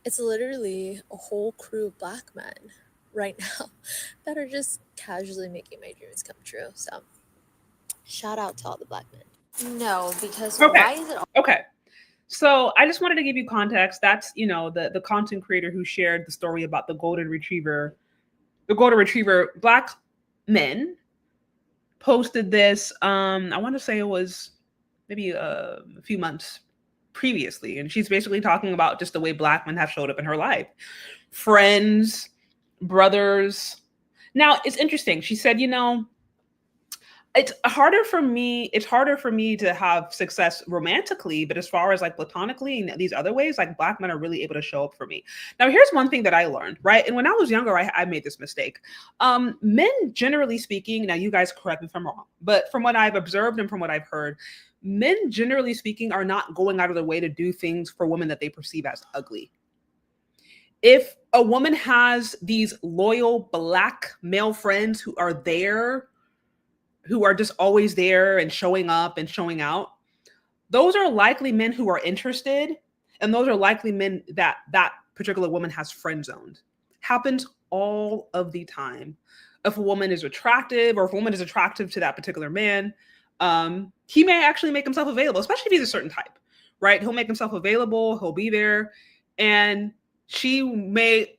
it's literally a whole crew of black men right now that are just casually making my dreams come true. So shout out to all the black men. No, because why is it Okay. So I just wanted to give you context. That's, the content creator who shared the story about the golden retriever. The golden retriever, black men posted this. I want to say it was maybe a few months previously. And she's basically talking about just the way black men have showed up in her life. Friends, brothers. Now, it's interesting. She said, it's harder for me to have success romantically, but as far as like platonically and these other ways, like black men are really able to show up for me. Now, here's one thing that I learned, right? And when I was younger, I made this mistake. Men, generally speaking, now you guys correct me if I'm wrong, but from what I've observed and from what I've heard, men, generally speaking, are not going out of their way to do things for women that they perceive as ugly. If a woman has these loyal black male friends who are there, who are just always there and showing up and showing out, those are likely men who are interested, and those are likely men that particular woman has friend zoned. Happens all of the time. If a woman is attractive, or if a woman is attractive to that particular man, he may actually make himself available, especially if he's a certain type, right? He'll make himself available, he'll be there, and she may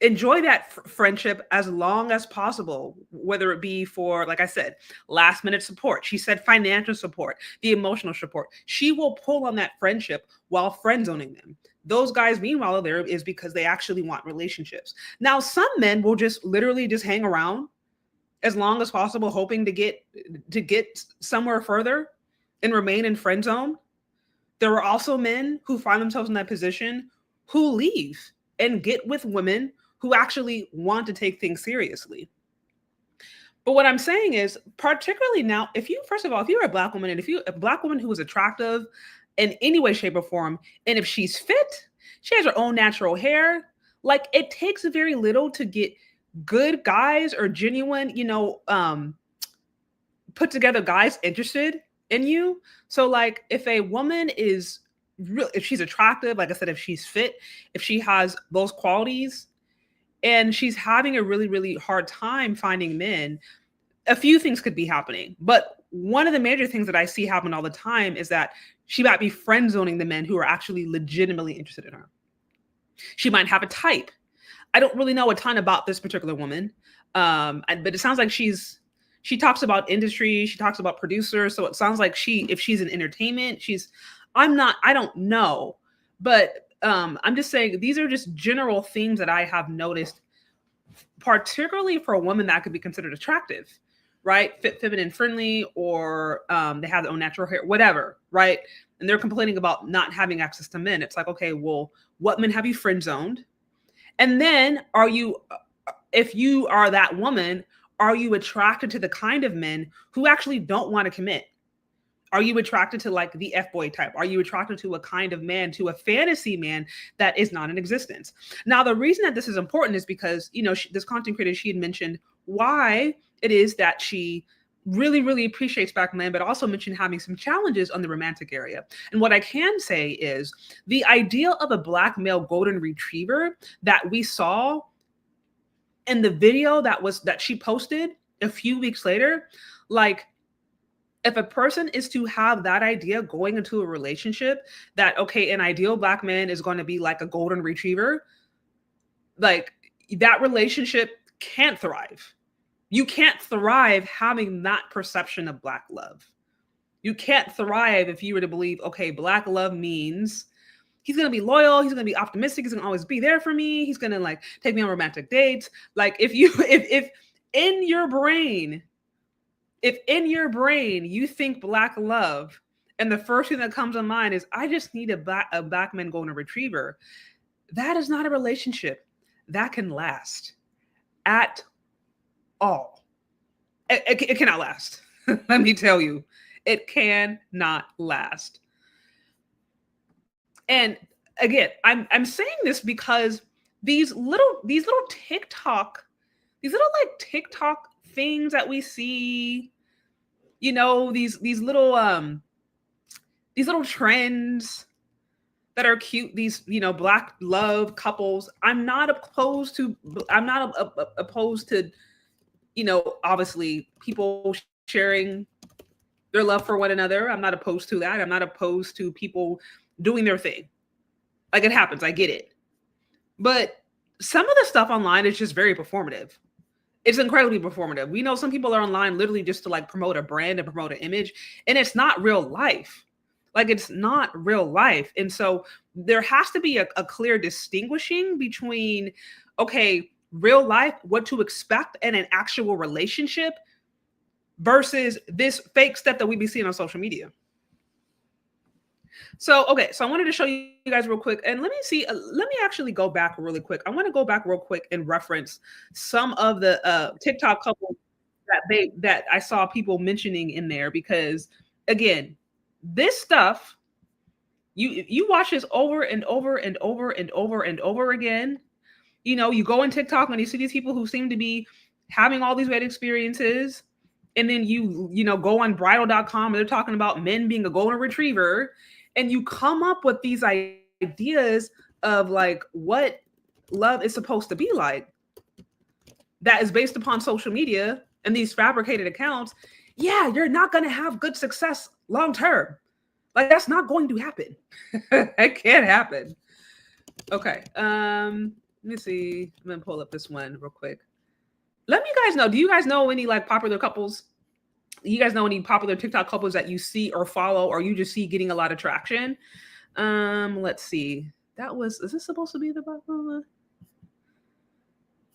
enjoy that friendship as long as possible, whether it be for, like I said, last minute support. She said financial support, the emotional support. She will pull on that friendship while friend zoning them. Those guys, meanwhile, are there is because they actually want relationships. Now, some men will just literally just hang around as long as possible, hoping to get somewhere further and remain in friend zone. There are also men who find themselves in that position who leave and get with women who actually want to take things seriously. But what I'm saying is, particularly now, if you're a black woman, and if you're a black woman who is attractive in any way, shape, or form, and if she's fit, she has her own natural hair, like it takes very little to get good guys or genuine, put together guys interested in you. So like if a woman is real, if she's attractive, like I said, if she's fit, if she has those qualities, and she's having a really, really hard time finding men, a few things could be happening. But one of the major things that I see happen all the time is that she might be friend zoning the men who are actually legitimately interested in her. She might have a type. I don't really know a ton about this particular woman, but it sounds like she talks about industry, she talks about producers. So it sounds like if she's in entertainment, I don't know, but I'm just saying these are just general themes that I have noticed, particularly for a woman that could be considered attractive, right? Feminine friendly, or they have their own natural hair, whatever, right? And they're complaining about not having access to men. It's like, okay, well, what men have you friend zoned? And then if you are that woman, are you attracted to the kind of men who actually don't want to commit? Are you attracted to like the F-boy type? Are you attracted to a kind of man, to a fantasy man that is not in existence? Now, the reason that this is important is because, this content creator, she had mentioned why it is that she really, really appreciates black men, but also mentioned having some challenges on the romantic area. And what I can say is the idea of a black male golden retriever that we saw in the video that she posted a few weeks later, like, if a person is to have that idea going into a relationship that, okay, an ideal black man is going to be like a golden retriever, like that relationship can't thrive. You can't thrive having that perception of black love. You can't thrive if you were to believe, okay, black love means he's going to be loyal, he's going to be optimistic, he's going to always be there for me, he's going to like take me on romantic dates. Like if in your brain you think black love, and the first thing that comes to mind is I just need a black man golden retriever, that is not a relationship that can last at all. It cannot last. Let me tell you, it cannot last. And again, I'm saying this because these little TikTok things that we see, these little trends that are cute, these, Black love couples. I'm not opposed to, obviously people sharing their love for one another. I'm not opposed to that. I'm not opposed to people doing their thing. Like, it happens. I get it. But some of the stuff online is just very performative. It's incredibly performative. We know some people are online literally just to like promote a brand and promote an image, and it's not real life. Like, it's not real life. And so there has to be a clear distinguishing between, okay, real life, what to expect in an actual relationship versus this fake stuff that we be seeing on social media. So, okay, so I wanted to show you guys real quick, and let me actually go back really quick. I want to go back real quick and reference some of the TikTok couples that I saw people mentioning in there, because again, this stuff, you watch this over and over and over and over and over again. You go on TikTok and you see these people who seem to be having all these great experiences, and then you go on bridal.com and they're talking about men being a golden retriever, and you come up with these ideas of like what love is supposed to be like that is based upon social media and these fabricated accounts. Yeah, you're not going to have good success long term. Like, that's not going to happen. It can't happen. Okay. Let me see. I'm going to pull up this one real quick. Let me guys know. Do you guys know any like popular couples? You guys know any popular TikTok couples that you see or follow, or you just see getting a lot of traction? Let's see. Is this supposed to be the bottom?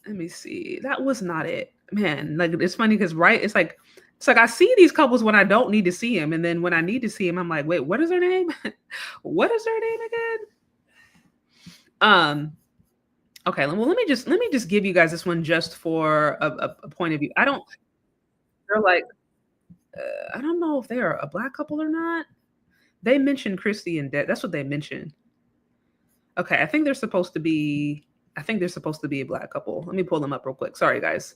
Let me see. That was not it, man. Like, it's funny because it's like I see these couples when I don't need to see them, and then when I need to see them, I'm like, wait, what is their name? What is their name again? Okay. Well, let me just give you guys this one just for a point of view. They're like, I don't know if they are a Black couple or not. They mentioned Christy and Dead. That's what they mentioned. Okay, I think they're supposed to be a Black couple. Let me pull them up real quick. Sorry, guys.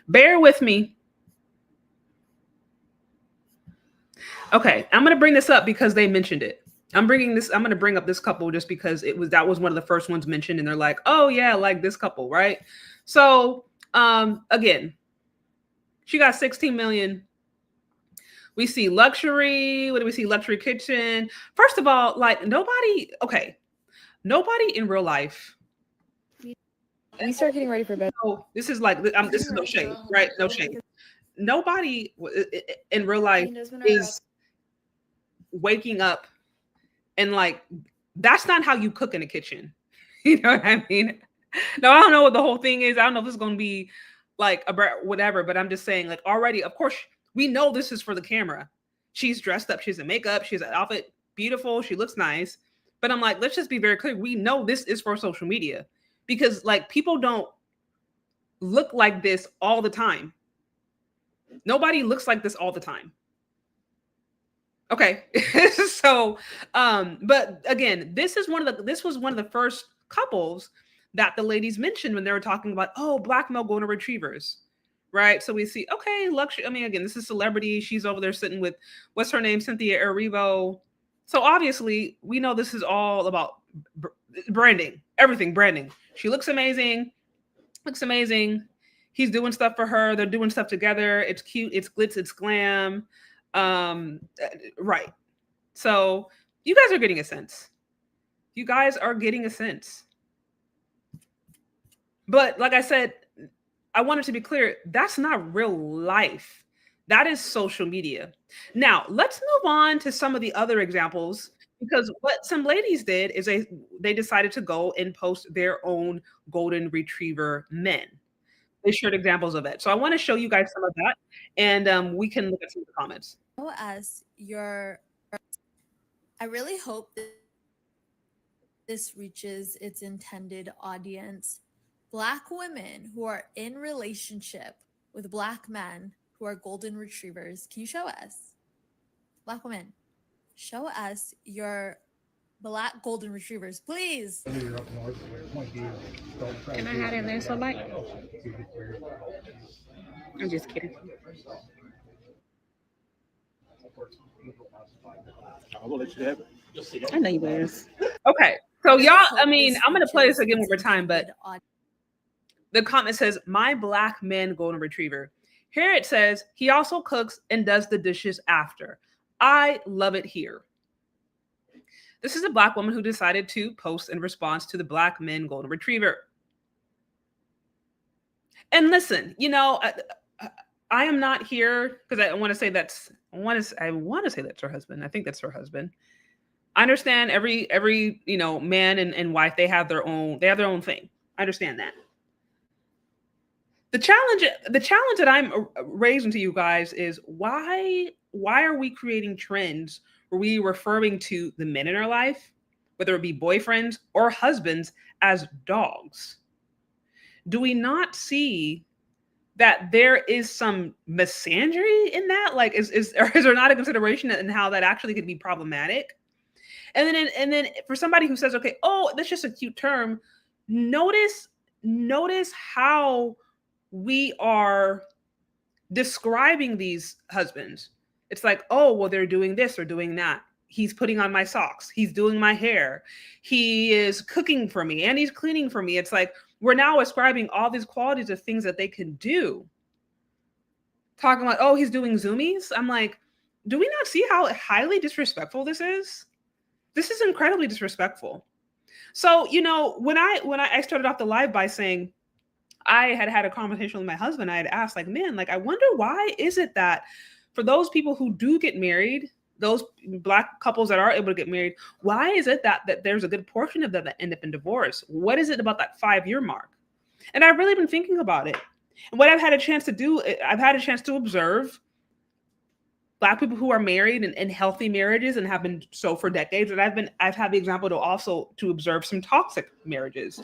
Bear with me. Okay, I'm going to bring this up because they mentioned it. I'm going to bring up this couple just because that was one of the first ones mentioned, and they're like, oh yeah, like this couple, right? So, again, she got 16 million. We see luxury. What do we see? Luxury kitchen. First of all, like nobody in real life. We start getting ready for bed. So this is no shade, right? No shade. Nobody in real life is waking up and like, that's not how you cook in a kitchen. You know what I mean? No, I don't know what the whole thing is. I don't know if this is going to be like whatever, but I'm just saying, like, already, of course, we know this is for the camera. She's dressed up. She's in makeup. She's an outfit. Beautiful. She looks nice. But I'm like, let's just be very clear. We know this is for social media because like people don't look like this all the time. Nobody looks like this all the time. Okay. So, but again, this was one of the first couples that the ladies mentioned when they were talking about, oh, Black male golden retrievers. Right. So we see, okay, luxury. I mean, again, this is celebrity. She's over there sitting with, what's her name? Cynthia Erivo. So obviously we know this is all about branding, everything branding. She looks amazing. He's doing stuff for her. They're doing stuff together. It's cute. It's glitz. It's glam. Right. So you guys are getting a sense. But like I said, I wanted to be clear, that's not real life. That is social media. Now, let's move on to some of the other examples, because what some ladies did is they decided to go and post their own golden retriever men. They shared examples of it. So I want to show you guys some of that, and we can look at some of the comments. I really hope that this reaches its intended audience. Black women who are in relationship with Black men who are golden retrievers. Can you show us? Black women, show us your Black golden retrievers, please. Can I have that last one, Mike? I'm just kidding. I'm gonna let you have it. I know you was. Okay. So We y'all, hope I mean, this I'm gonna play this reaches again one its more time, but intended audience. the comment says, "My black man golden retriever." Here it says, "He also cooks and does the dishes after. I love it here." This is a black woman who decided to post in response to the black men golden retriever. And listen, I am not here because I want to say that's I want to say that's her husband. I think that's her husband. I understand every man and wife, they have their own thing. I understand that. The challenge that I'm raising to you guys is why are we creating trends where we referring to the men in our life, whether it be boyfriends or husbands, as dogs? Do we not see that there is some misandry in that? Like, or is there not a consideration in how that actually could be problematic? And then for somebody who says, okay, oh, that's just a cute term, notice how we are describing these husbands. It's like, oh, well, they're doing this or doing that. He's putting on my socks. He's doing my hair. He is cooking for me and he's cleaning for me. It's like we're now ascribing all these qualities of things that they can do. Talking about, oh, he's doing zoomies. I'm like, do we not see how highly disrespectful this is? This is incredibly disrespectful. So, when I started off the live by saying I had a conversation with my husband, I had asked, like, man, like, I wonder why is it that for those people who do get married, those black couples that are able to get married, why is it that there's a good portion of them that end up in divorce? What is it about that 5-year mark? And I've really been thinking about it. And what I've had a chance to do, I've had a chance to observe Black people who are married and in healthy marriages and have been so for decades. And I've had the example to observe some toxic marriages,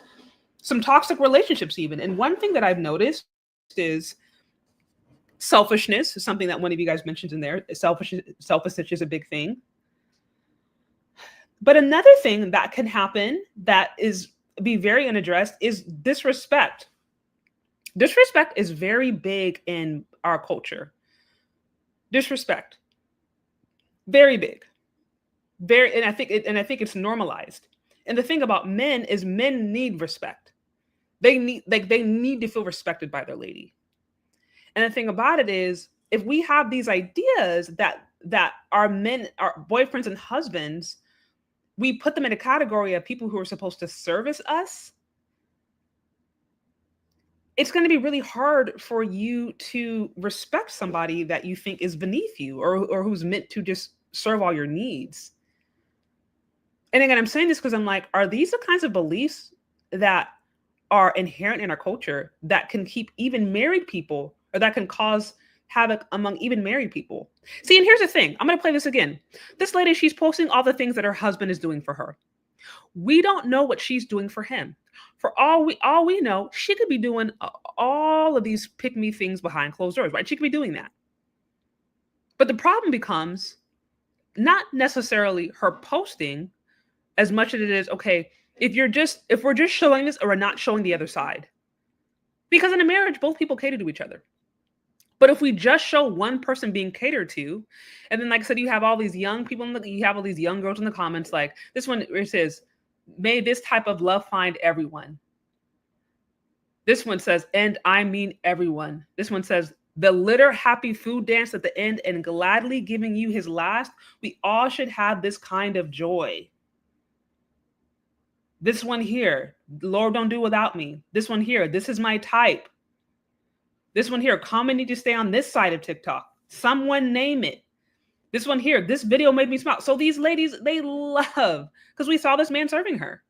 some toxic relationships even. And one thing that I've noticed is selfishness is something that one of you guys mentioned in there. Selfishness is a big thing. But another thing that can happen that be very unaddressed is disrespect. Disrespect is very big in our culture. Disrespect, very big, and I think it's normalized. And the thing about men is men need respect. They need to feel respected by their lady. And the thing about it is, if we have these ideas that our men, our boyfriends and husbands, we put them in a category of people who are supposed to service us. It's going to be really hard for you to respect somebody that you think is beneath you or who's meant to just serve all your needs. And again, I'm saying this because I'm like, are these the kinds of beliefs that are inherent in our culture that can keep even married people, or that can cause havoc among even married people? See, and here's the thing. I'm going to play this again. This lady, she's posting all the things that her husband is doing for her. We don't know what she's doing for him. For all we know, she could be doing all of these pick-me things behind closed doors, right? She could be doing that. But the problem becomes not necessarily her posting as much as it is, okay, if we're just showing this or we're not showing the other side. Because in a marriage, both people cater to each other. But if we just show one person being catered to, and then, like I said, you have all these young people, you have all these young girls in the comments, like this one where it says, may this type of love find everyone. This one says, and I mean everyone. This one says, the litter happy food dance at the end and gladly giving you his last. We all should have this kind of joy. This one here, Lord, don't do without me. This one here, this is my type. This one here, common need to stay on this side of TikTok. Someone name it. This one here, this video made me smile. So these ladies, they love, because we saw this man serving her.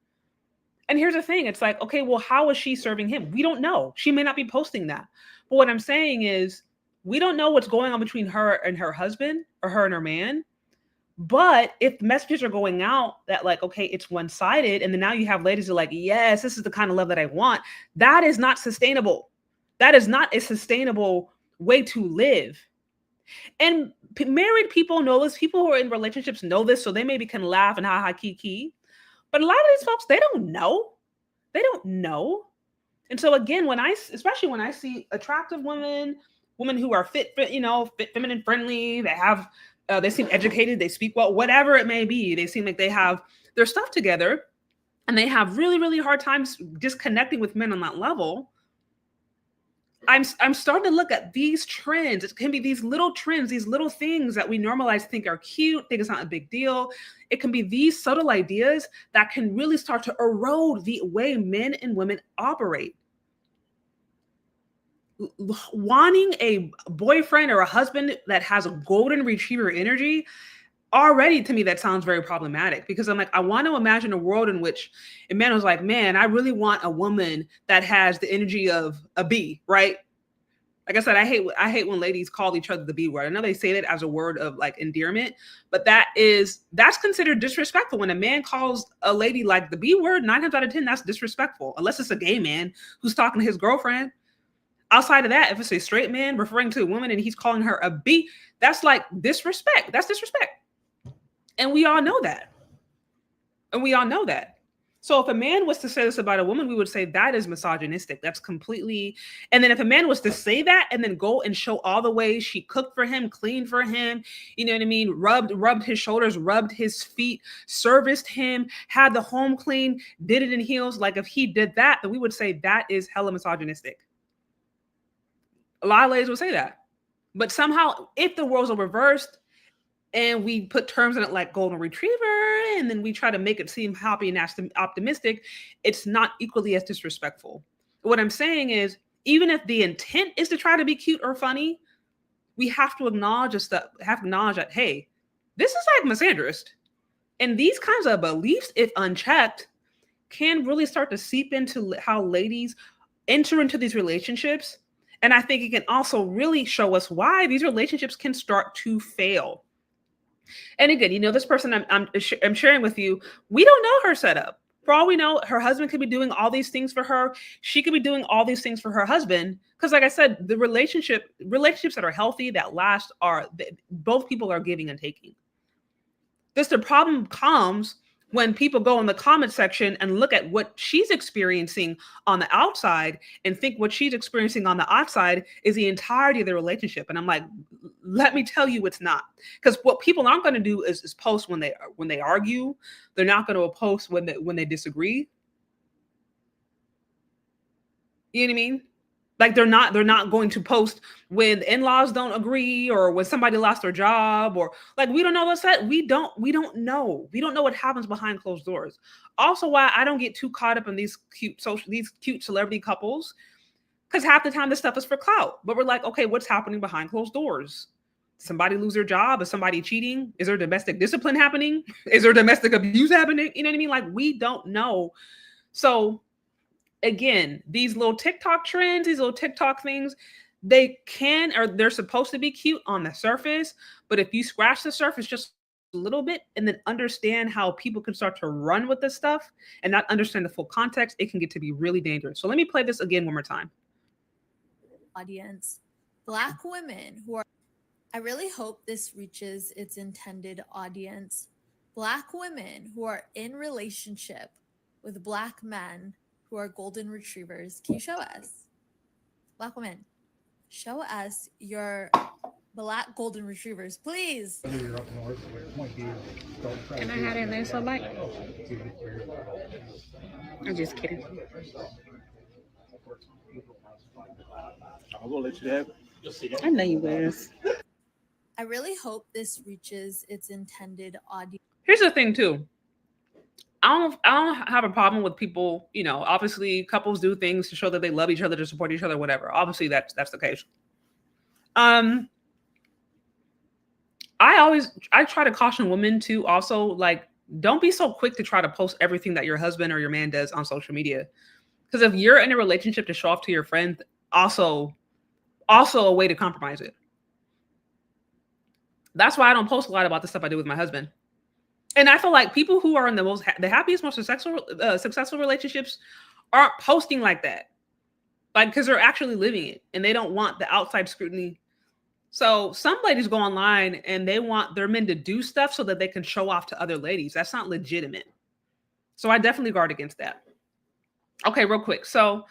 And here's the thing. It's like, okay, well, how is she serving him? We don't know. She may not be posting that. But what I'm saying is, we don't know what's going on between her and her husband or her and her man. But if messages are going out that, like, okay, it's one-sided, and then now you have ladies who are like, yes, this is the kind of love that I want. That is not sustainable. That is not a sustainable way to live. And married people know this. People who are in relationships know this, so they maybe can laugh and ha kiki. But a lot of these folks, they don't know. They don't know. And so again, especially when I see attractive women who are fit, feminine friendly, they have They seem educated, they speak well, whatever it may be. They seem like they have their stuff together, and they have really, really hard times just connecting with men on that level. I'm starting to look at these trends. It can be these little trends, these little things that we normalize, think are cute, think it's not a big deal. It can be these subtle ideas that can really start to erode the way men and women operate. Wanting a boyfriend or a husband that has a golden retriever energy, already to me that sounds very problematic, because I'm like, I want to imagine a world in which a man was like, man, I really want a woman that has the energy of a bee, right? Like I said, I hate when ladies call each other the B word. I know they say that as a word of like endearment, but that's considered disrespectful. When a man calls a lady like the B word, 9 times out of 10, that's disrespectful, unless it's a gay man who's talking to his girlfriend. Outside of that, if it's a straight man referring to a woman and he's calling her a B, that's like disrespect. That's disrespect. And we all know that. So if a man was to say this about a woman, we would say that is misogynistic. That's completely. And then if a man was to say that and then go and show all the ways she cooked for him, cleaned for him, you know what I mean? Rubbed his shoulders, rubbed his feet, serviced him, had the home clean, did it in heels. Like if he did that, then we would say that is hella misogynistic. A lot of ladies would say that. But somehow, if the roles are reversed, and we put terms in it like golden retriever, and then we try to make it seem happy and optimistic, it's not equally as disrespectful. What I'm saying is, even if the intent is to try to be cute or funny, we have to acknowledge that, hey, this is like misandrist. And these kinds of beliefs, if unchecked, can really start to seep into how ladies enter into these relationships. And I think it can also really show us why these relationships can start to fail. And again, this person I'm sharing with you, we don't know her setup. For all we know, her husband could be doing all these things for her. She could be doing all these things for her husband. Because like I said, the relationships that are healthy, that last, both people are giving and taking. The problem comes when people go in the comment section and look at what she's experiencing on the outside and think what she's experiencing on the outside is the entirety of the relationship. And I'm like, let me tell you, it's not. Because what people aren't going to do is post when they argue. They're not going to post when they disagree. You know what I mean? Like they're not going to post when in-laws don't agree or when somebody lost their job, or like, we don't know what's that. We don't know. We don't know what happens behind closed doors. Also, why I don't get too caught up in these cute celebrity couples, because half the time this stuff is for clout. But we're like, okay, what's happening behind closed doors? Somebody lose their job? Is somebody cheating? Is there domestic discipline happening? Is there domestic abuse happening? You know what I mean? Like, we don't know. So again, these little TikTok trends, these little TikTok things, they're supposed to be cute on the surface. But if you scratch the surface just a little bit and then understand how people can start to run with this stuff and not understand the full context, it can get to be really dangerous. So let me play this again one more time. Audience, Black women who are, I really hope this reaches its intended audience. Black women who are in relationship with Black men who are golden retrievers. Can you show us? Black women, show us your Black golden retrievers, please. Can I have that last one, Mike? I'm just kidding. I'm gonna let you have it. I know you will. I really hope this reaches its intended audience. Here's the thing too. I don't have a problem with people, obviously couples do things to show that they love each other, to support each other, whatever. Obviously that's the case. I try to caution women to also, like, don't be so quick to try to post everything that your husband or your man does on social media. Because if you're in a relationship, to show off to your friends, also a way to compromise it. That's why I don't post a lot about the stuff I do with my husband. And I feel like people who are in the happiest, most successful relationships aren't posting like that. Like, because they're actually living it and they don't want the outside scrutiny. So some ladies go online and they want their men to do stuff so that they can show off to other ladies. That's not legitimate. So I definitely guard against that. Okay, real quick. So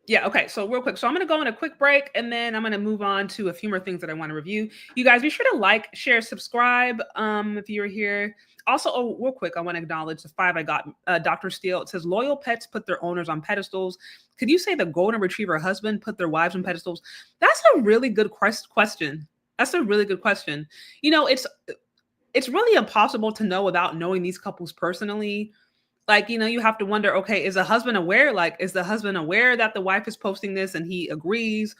Yeah, okay. So real quick. So I'm going to go on a quick break and then I'm going to move on to a few more things that I want to review. You guys be sure to like, share, subscribe if you're here. Also, oh, real quick, I want to acknowledge the 5 I got. Dr. Steele, it says loyal pets put their owners on pedestals. Could you say the golden retriever husband put their wives on pedestals? That's a really good question. That's a really good question. You know, it's really impossible to know without knowing these couples personally. Like, you know, you have to wonder, okay, is the husband aware? Like, is the husband aware that the wife is posting this and he agrees?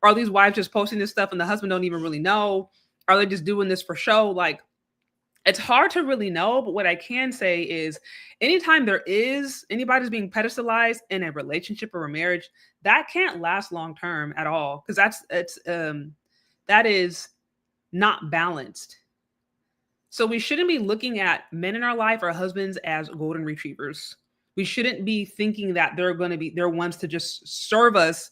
Or are these wives just posting this stuff and the husband don't even really know? Are they just doing this for show? Like, it's hard to really know, but what I can say is anytime there is anybody's being pedestalized in a relationship or a marriage, that can't last long term at all. Because that is not balanced. So we shouldn't be looking at men in our life, our husbands, as golden retrievers. We shouldn't be thinking that they're ones to just serve us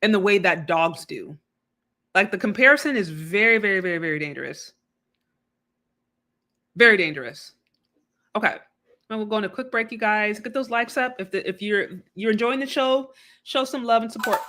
in the way that dogs do. Like the comparison is very, very, very, very dangerous. Very dangerous. Okay. Now we'll go on a quick break, you guys. Get those likes up. If you're enjoying the show, show some love and support.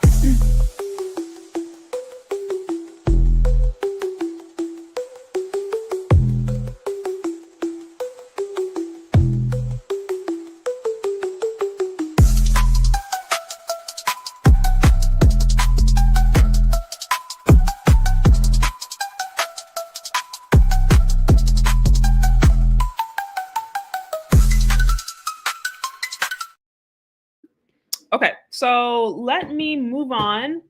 Okay, so let me move on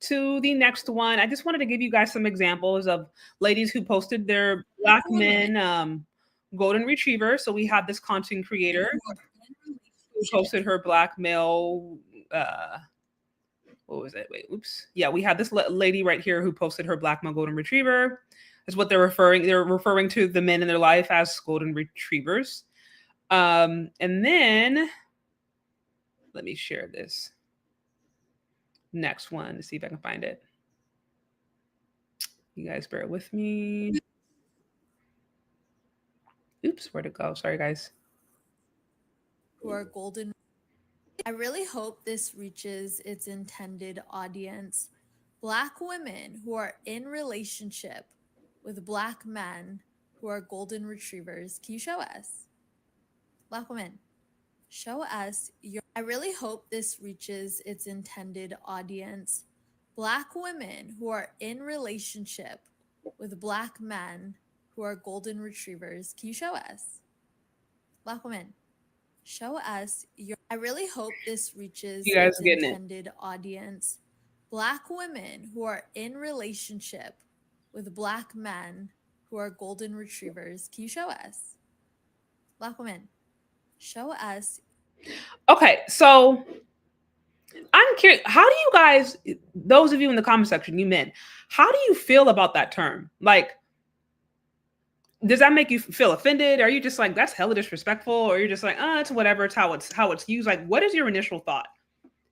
to the next one. I just wanted to give you guys some examples of ladies who posted their Black men golden retriever. So we have this content creator who posted her Black male. What was it? Wait, oops. Yeah, we have this lady right here who posted her Black male golden retriever. Is what they're referring. They're referring to the men in their life as golden retrievers. And then let me share this next one to see if I can find it. You guys bear with me. Oops, where'd it go? Sorry, guys. Who are golden. I really hope this reaches its intended audience. Black women who are in relationship with Black men who are golden retrievers. Can you show us? Black women, show us your. I really hope this reaches its intended audience. Black women who are in relationship with Black men who are golden retrievers. Can you show us? Black women, show us your. I really hope this reaches You guys its getting it? intended audience. Black women who are in relationship with Black men who are golden retrievers. Can you show us? Black women, show us. Okay, so I'm curious. How do you guys, those of you in the comment section, you men, how do you feel about that term? Like, does that make you feel offended? Are you just like, that's hella disrespectful? Or you're just like, it's whatever. It's how it's used. Like, what is your initial thought?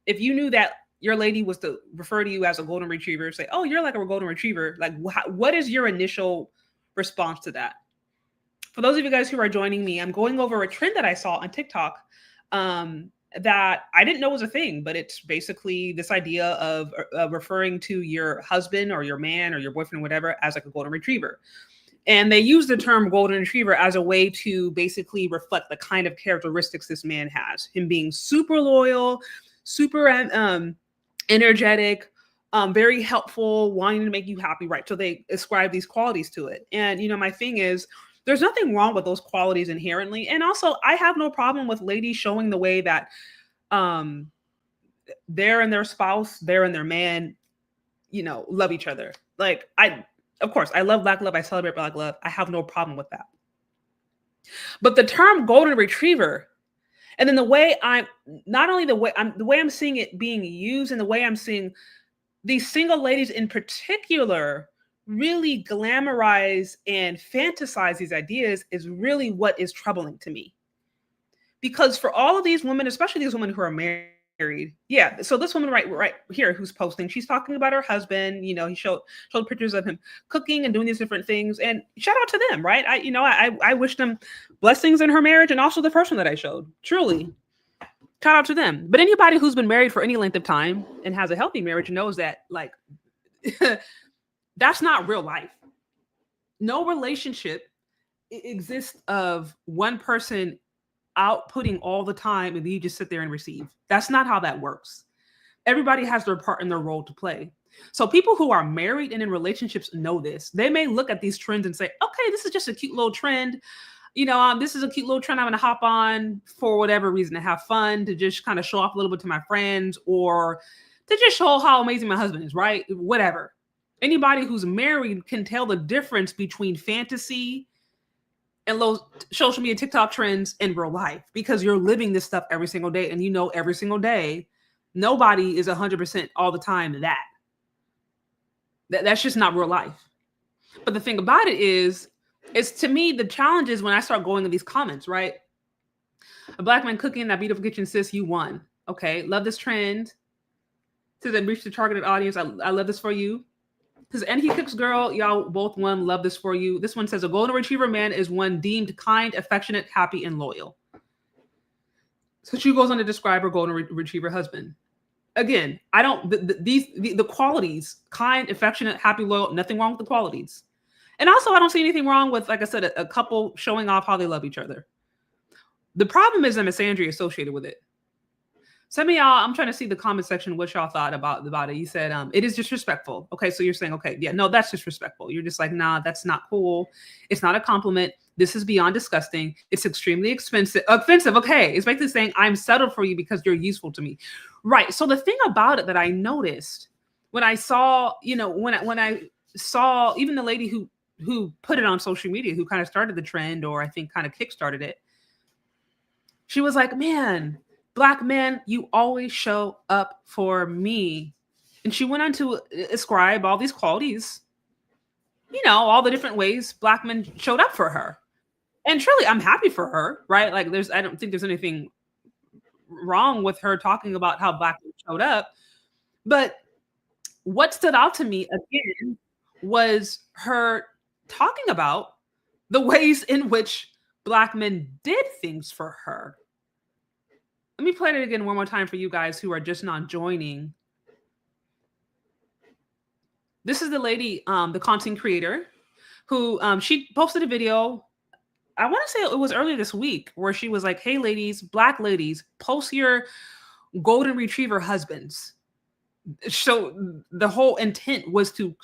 If you knew that your lady was to refer to you as a golden retriever, say, oh, you're like a golden retriever. Like, what is your initial response to that? For those of you guys who are joining me, I'm going over a trend that I saw on TikTok that I didn't know was a thing, but it's basically this idea of referring to your husband or your man or your boyfriend or whatever as like a golden retriever. And they use the term golden retriever as a way to basically reflect the kind of characteristics this man has. Him being super loyal, super energetic, very helpful, wanting to make you happy, right? So they ascribe these qualities to it. And, you know, my thing is, there's nothing wrong with those qualities inherently. And also, I have no problem with ladies showing the way that they're and their spouse, they're and their man, you know, love each other. Like, of course, I love Black love. I celebrate Black love. I have no problem with that. But the term golden retriever, and then the way the way I'm seeing it being used, and the way I'm seeing these single ladies in particular really glamorize and fantasize these ideas is really what is troubling to me. Because for all of these women, especially these women who are married, yeah. So this woman right here who's posting, she's talking about her husband. You know, he showed pictures of him cooking and doing these different things. And shout out to them, right? I wish them blessings in her marriage, and also the first one that I showed. Truly, Shout out to them. But anybody who's been married for any length of time and has a healthy marriage knows that, like, that's not real life. No relationship exists of one person outputting all the time and then you just sit there and receive. That's not how that works. Everybody has their part and their role to play. So people who are married and in relationships know this. They may look at these trends and say, okay, this is just a cute little trend. This is a cute little trend I'm going to hop on for whatever reason, to have fun, to just kind of show off a little bit to my friends, or to just show how amazing my husband is, right? Whatever. Anybody who's married can tell the difference between fantasy and low social media TikTok trends in real life, because you're living this stuff every single day. And every single day, nobody is 100% all the time that's just not real life. But the thing about it is to me, the challenge is when I start going in these comments, right? A black man cooking in that beautiful kitchen, sis, you won. Okay, love this trend. To then reach the targeted audience. I love this for you. Because and he cooks, girl, y'all both won. Love this for you. This one says a golden retriever man is one deemed kind, affectionate, happy, and loyal. So she goes on to describe her golden retriever husband. Again, I don't the qualities: kind, affectionate, happy, loyal. Nothing wrong with the qualities. And also, I don't see anything wrong with, like I said, a couple showing off how they love each other. The problem is the misandry associated with it. Some of y'all, I'm trying to see the comment section, what y'all thought about it. You said, it is disrespectful. Okay, so you're saying, okay, yeah, no, that's disrespectful. You're just like, nah, that's not cool. It's not a compliment. This is beyond disgusting. It's extremely offensive. Okay, it's basically saying, I'm settled for you because you're useful to me. Right, so the thing about it that I noticed when I saw, when I saw even the lady who put it on social media, who kind of started the trend, or I think kind of kickstarted it, she was like, man, Black men, you always show up for me. And she went on to ascribe all these qualities, all the different ways Black men showed up for her. And truly, I'm happy for her, right? Like, I don't think there's anything wrong with her talking about how Black men showed up. But what stood out to me again was her talking about the ways in which Black men did things for her. Let me play it again one more time for you guys who are just not joining. This is the lady, the content creator, who she posted a video, I want to say it was earlier this week, where she was like, hey, ladies, Black ladies, post your golden retriever husbands. So the whole intent was to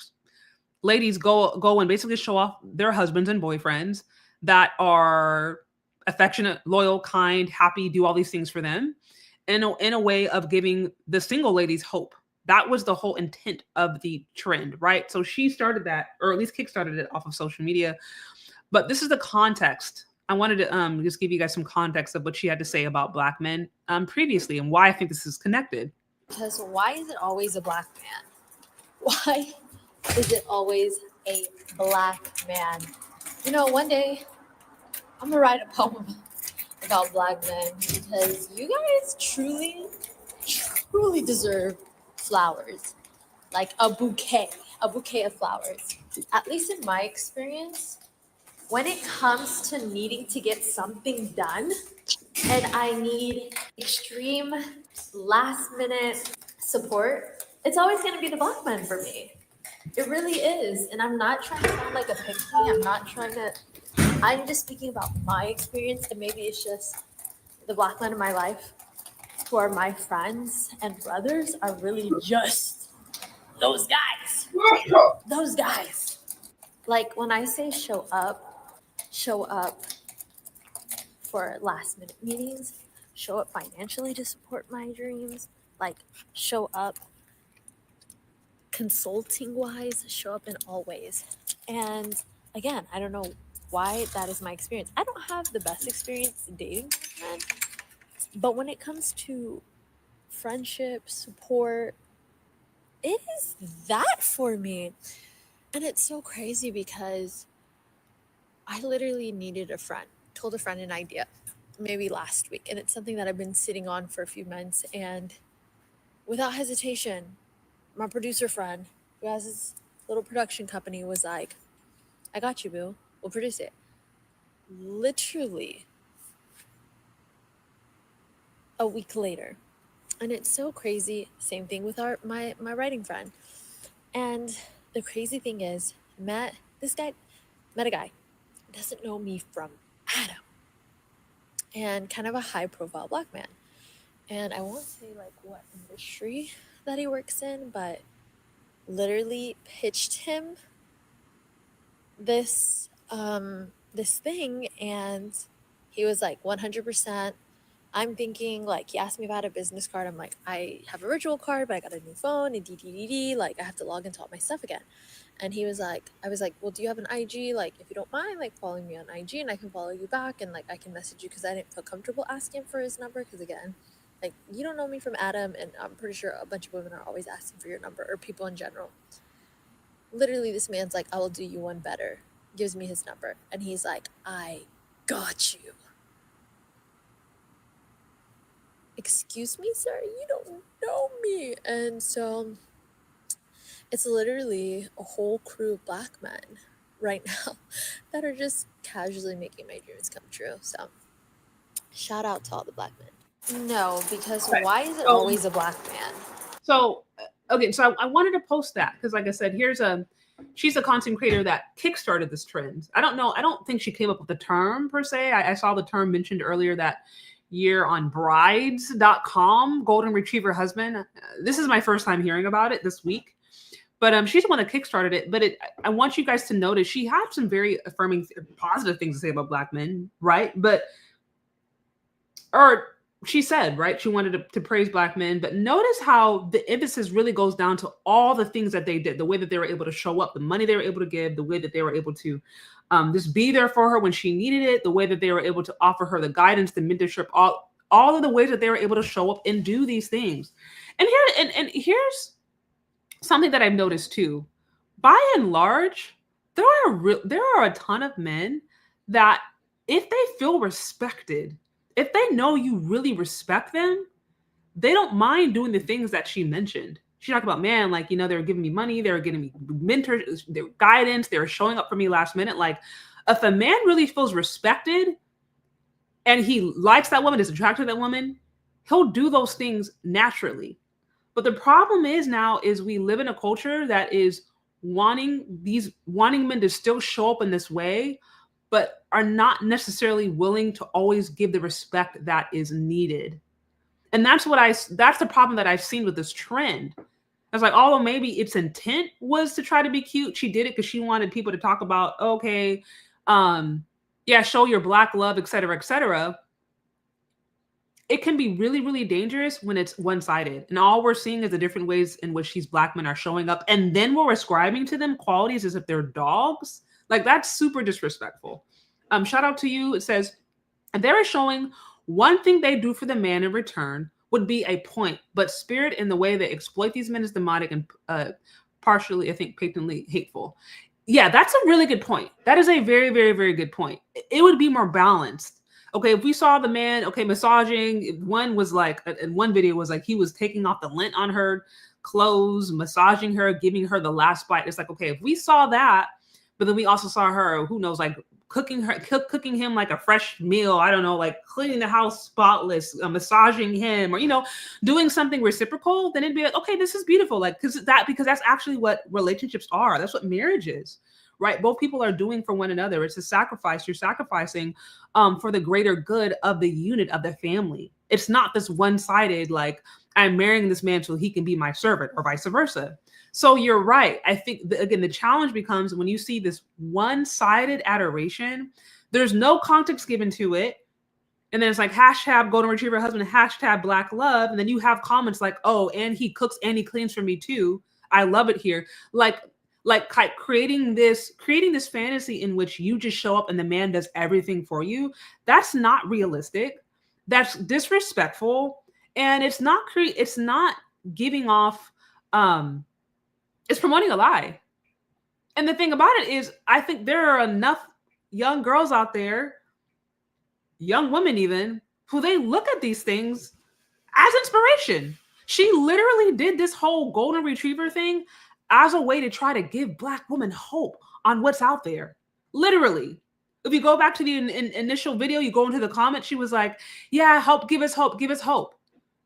ladies go and basically show off their husbands and boyfriends that are affectionate, loyal, kind, happy, do all these things for them in a way of giving the single ladies hope. That was the whole intent of the trend, right? So she started that, or at least kickstarted it off of social media. But this is the context. I wanted to just give you guys some context of what she had to say about Black men previously, and why I think this is connected. Because why is it always a Black man? Why is it always a Black man? One day I'm gonna write a poem about Black men, because you guys truly deserve flowers, like a bouquet of flowers. At least in my experience, when it comes to needing to get something done and I need extreme last minute support, it's always going to be the Black men for me. It really is. And I'm not trying to sound like a pick me. I'm just speaking about my experience, and maybe it's just the Black men in my life who are my friends and brothers are really just those guys. Those guys. Like, when I say show up for last minute meetings, show up financially to support my dreams, like show up consulting wise, show up in all ways. And again, I don't know why that is my experience. I don't have the best experience dating men, but when it comes to friendship, support, it is that for me. And it's so crazy because I literally needed a friend, told a friend an idea maybe last week, and it's something that I've been sitting on for a few months, and without hesitation, my producer friend who has his little production company was like, I got you, boo. We'll produce it. Literally a week later. And it's so crazy. Same thing with my writing friend. And the crazy thing is, met a guy, doesn't know me from Adam, and kind of a high profile black man. And I won't say like what industry that he works in, but literally pitched him this this thing, and he was like 100%. I'm thinking, like, he asked me about a business card. I'm like, I have a virtual card, but I got a new phone and like I have to log into all my stuff again. And he was like, I was like, well, do you have an IG? Like, if you don't mind, like, following me on IG, and I can follow you back, and like I can message you, because I didn't feel comfortable asking for his number, because again, like, you don't know me from Adam, and I'm pretty sure a bunch of women are always asking for your number, or people in general. Literally, this man's like, I will do you one better. Gives me his number, and he's like, I got you. Excuse me, sir, you don't know me. And so it's literally a whole crew of black men right now that are just casually making my dreams come true. So shout out to all the black men. No, because why is it always a black man? So, okay, so I wanted to post that because, like I said, she's a content creator that kickstarted this trend. I don't think she came up with the term per se. I saw the term mentioned earlier that year on brides.com, golden retriever husband. This is my first time hearing about it this week, but she's the one that kickstarted it. But I want you guys to notice she had some very affirming, positive things to say about black men, right? She said, right, she wanted to praise black men, but notice how the emphasis really goes down to all the things that they did, the way that they were able to show up, the money they were able to give, the way that they were able to just be there for her when she needed it, the way that they were able to offer her the guidance, the mentorship, all of the ways that they were able to show up and do these things. And here's something that I've noticed too. By and large, there are a ton of men that if they feel respected, if they know you really respect them, they don't mind doing the things that she mentioned. She talked about, man, like, they were giving me money, they were giving me mentors, their guidance, they were showing up for me last minute. Like, if a man really feels respected and he likes that woman, is attracted to that woman, he'll do those things naturally. But the problem is we live in a culture that is wanting men to still show up in this way, but are not necessarily willing to always give the respect that is needed. And that's the problem that I've seen with this trend. I was like, although maybe its intent was to try to be cute, she did it because she wanted people to talk about, okay, show your black love, et cetera, et cetera. It can be really, really dangerous when it's one-sided. And all we're seeing is the different ways in which these black men are showing up. And then we're ascribing to them qualities as if they're dogs. Like, that's super disrespectful. Shout out to you. It says, and they're showing one thing they do for the man in return would be a point, but spirit in the way they exploit these men is demonic and partially, I think, patently hateful. Yeah, that's a really good point. That is a very, very, very good point. It would be more balanced. Okay, if we saw the man, massaging, one was like, in one video was like, he was taking off the lint on her clothes, massaging her, giving her the last bite. It's like, okay, if we saw that, but then we also saw her, who knows, like cooking him like a fresh meal. I don't know, like cleaning the house spotless, massaging him, or, doing something reciprocal, then it'd be like, okay, this is beautiful. Like, because that's actually what relationships are. That's what marriage is, right? Both people are doing for one another. It's a sacrifice. You're sacrificing for the greater good of the unit of the family. It's not this one-sided, like, I'm marrying this man so he can be my servant, or vice versa. So you're right. I think, again, the challenge becomes when you see this one-sided adoration, there's no context given to it. And then it's like hashtag golden retriever husband, hashtag black love. And then you have comments like, oh, and he cooks and he cleans for me too. I love it here. Like creating this fantasy in which you just show up and the man does everything for you. That's not realistic. That's disrespectful. And it's not giving off, it's promoting a lie. And the thing about it is, I think there are enough young girls out there, young women even, who they look at these things as inspiration. She literally did this whole golden retriever thing as a way to try to give black women hope on what's out there. Literally. If you go back to the initial video, you go into the comments, she was like, yeah, help, give us hope, give us hope.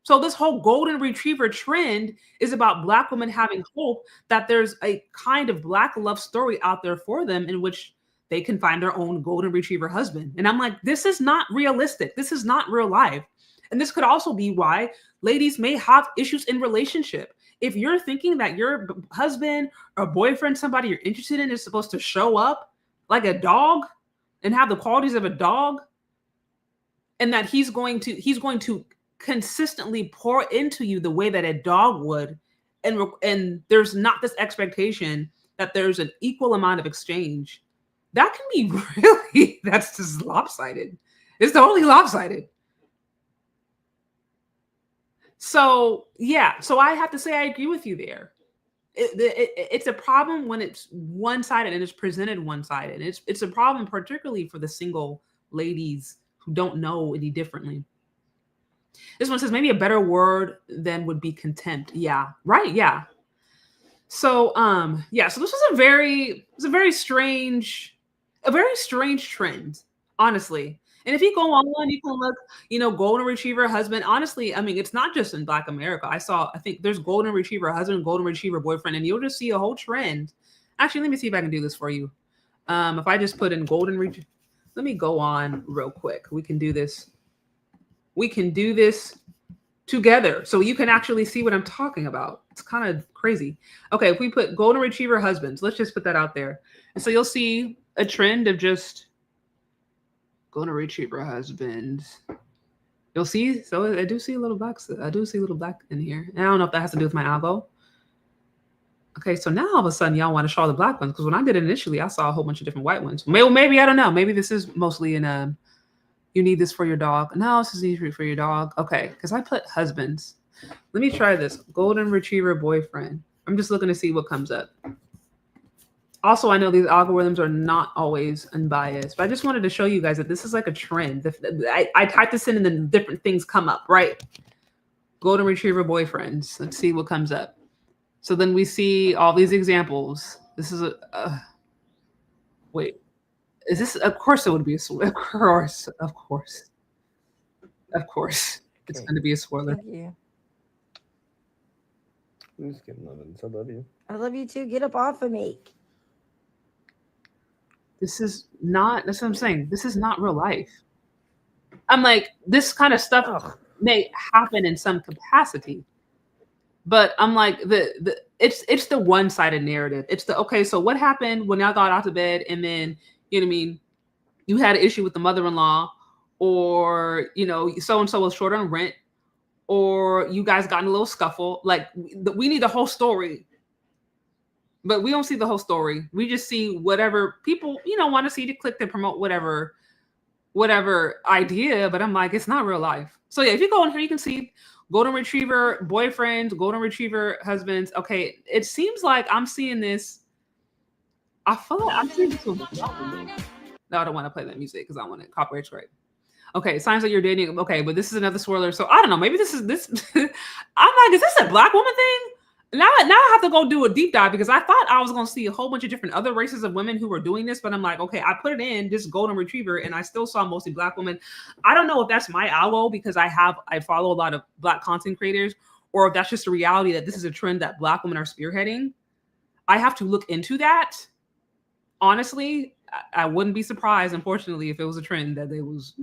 So this whole golden retriever trend is about Black women having hope that there's a kind of Black love story out there for them in which they can find their own golden retriever husband. And I'm like, this is not realistic. This is not real life. And this could also be why ladies may have issues in relationship. If you're thinking that your husband or boyfriend, somebody you're interested in, is supposed to show up like a dog and have the qualities of a dog, and that he's going to consistently pour into you the way that a dog would, and there's not this expectation that there's an equal amount of exchange, that can be really, that's just lopsided. It's totally lopsided. So yeah, so I have to say I agree with you there. It's a problem when it's one-sided and it's presented one-sided. It's a problem particularly for the single ladies who don't know any differently. This one says maybe a better word than would be contempt. Yeah, right. Yeah. So yeah, so this was a very strange trend, honestly. And if you go on, you can look, golden retriever husband. Honestly, I mean, it's not just in Black America. I think there's golden retriever husband, golden retriever boyfriend, and you'll just see a whole trend. Actually, let me see if I can do this for you. If I just put in golden retriever, let me go on real quick. We can do this. We can do this together so you can actually see what I'm talking about. It's kind of crazy. Okay, if we put golden retriever husbands, let's just put that out there. And so you'll see a trend of just golden retriever husbands. You'll see, so I do see a little black. I do see a little black in here. And I don't know if that has to do with my algo. Okay, so now all of a sudden y'all want to show the black ones, because when I did it initially, I saw a whole bunch of different white ones. Maybe I don't know. Maybe this is mostly in you need this for your dog. No, this is easy for your dog. Okay, because I put husbands. Let me try this. Golden retriever boyfriend. I'm just looking to see what comes up. Also, I know these algorithms are not always unbiased, but I just wanted to show you guys that this is like a trend. I typed this in and then different things come up, right? Golden retriever boyfriends. Let's see what comes up. So then we see all these examples. This is wait. Is this? Of course it would be a spoiler. Of course. It's going to be a spoiler. Thank you. I'm just kidding, Lovin. I love you. I love you too. Get up off of me. This is not, that's what I'm saying. This is not real life. I'm like, this kind of stuff may happen in some capacity, but I'm like, it's the one-sided narrative. It's the, okay, so what happened when y'all got out of bed and then, you know what I mean, you had an issue with the mother-in-law, or, so-and-so was short on rent, or you guys got in a little scuffle. Like, we need the whole story. But we don't see the whole story. We just see whatever people, want to see to click to promote whatever idea. But I'm like, it's not real life. So yeah, if you go in here, you can see golden retriever boyfriends, golden retriever husbands. Okay, it seems like I'm seeing this. I feel like I'm seeing this. No, I don't want to play that music because I want it copyright strike. Okay, signs that you're dating. Okay, but this is another spoiler. So I don't know. Maybe this. I'm like, is this a Black woman thing? Now I have to go do a deep dive, because I thought I was going to see a whole bunch of different other races of women who were doing this, but I'm like, okay, I put it in this golden retriever and I still saw mostly Black women. I don't know if that's my algo because I follow a lot of Black content creators, or if that's just a reality that this is a trend that Black women are spearheading. I have to look into that. Honestly, I wouldn't be surprised, unfortunately, if it was a trend that they was,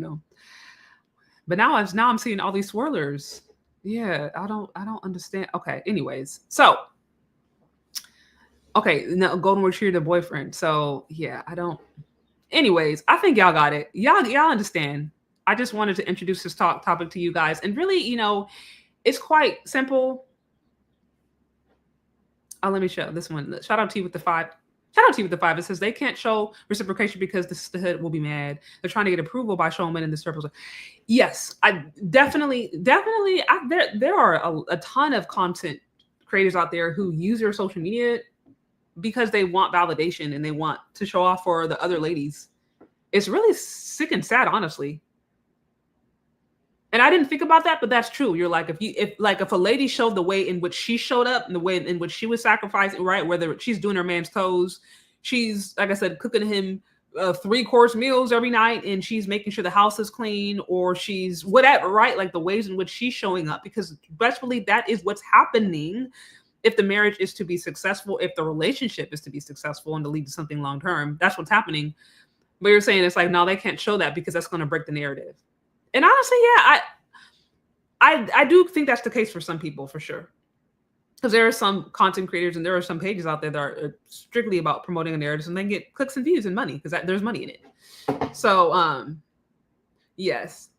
But now I'm seeing all these swirlers. Yeah, I don't understand. Okay, anyways. So, okay, no, golden retriever the boyfriend. So, yeah, anyways, I think y'all got it. Y'all understand. I just wanted to introduce this topic to you guys. And really, it's quite simple. Oh, let me show this one. Shout out to you with the 5. Shout out to you with the 5. It says they can't show reciprocation because the sisterhood will be mad. They're trying to get approval by showing men in the circles. Yes, I definitely. There are a ton of content creators out there who use their social media because they want validation and they want to show off for the other ladies. It's really sick and sad, honestly. And I didn't think about that, but that's true. You're like, if a lady showed the way in which she showed up and the way in which she was sacrificing, right? Whether she's doing her man's toes, she's, like I said, cooking him 3-course meals every night and she's making sure the house is clean, or she's whatever, right? Like the ways in which she's showing up, because best believe that is what's happening if the marriage is to be successful, if the relationship is to be successful and to lead to something long term. That's what's happening. But you're saying it's like, no, they can't show that because that's going to break the narrative. And honestly, yeah, I do think that's the case for some people, for sure. Because there are some content creators and there are some pages out there that are strictly about promoting a narrative, and they get clicks and views and money because there's money in it. So, yes.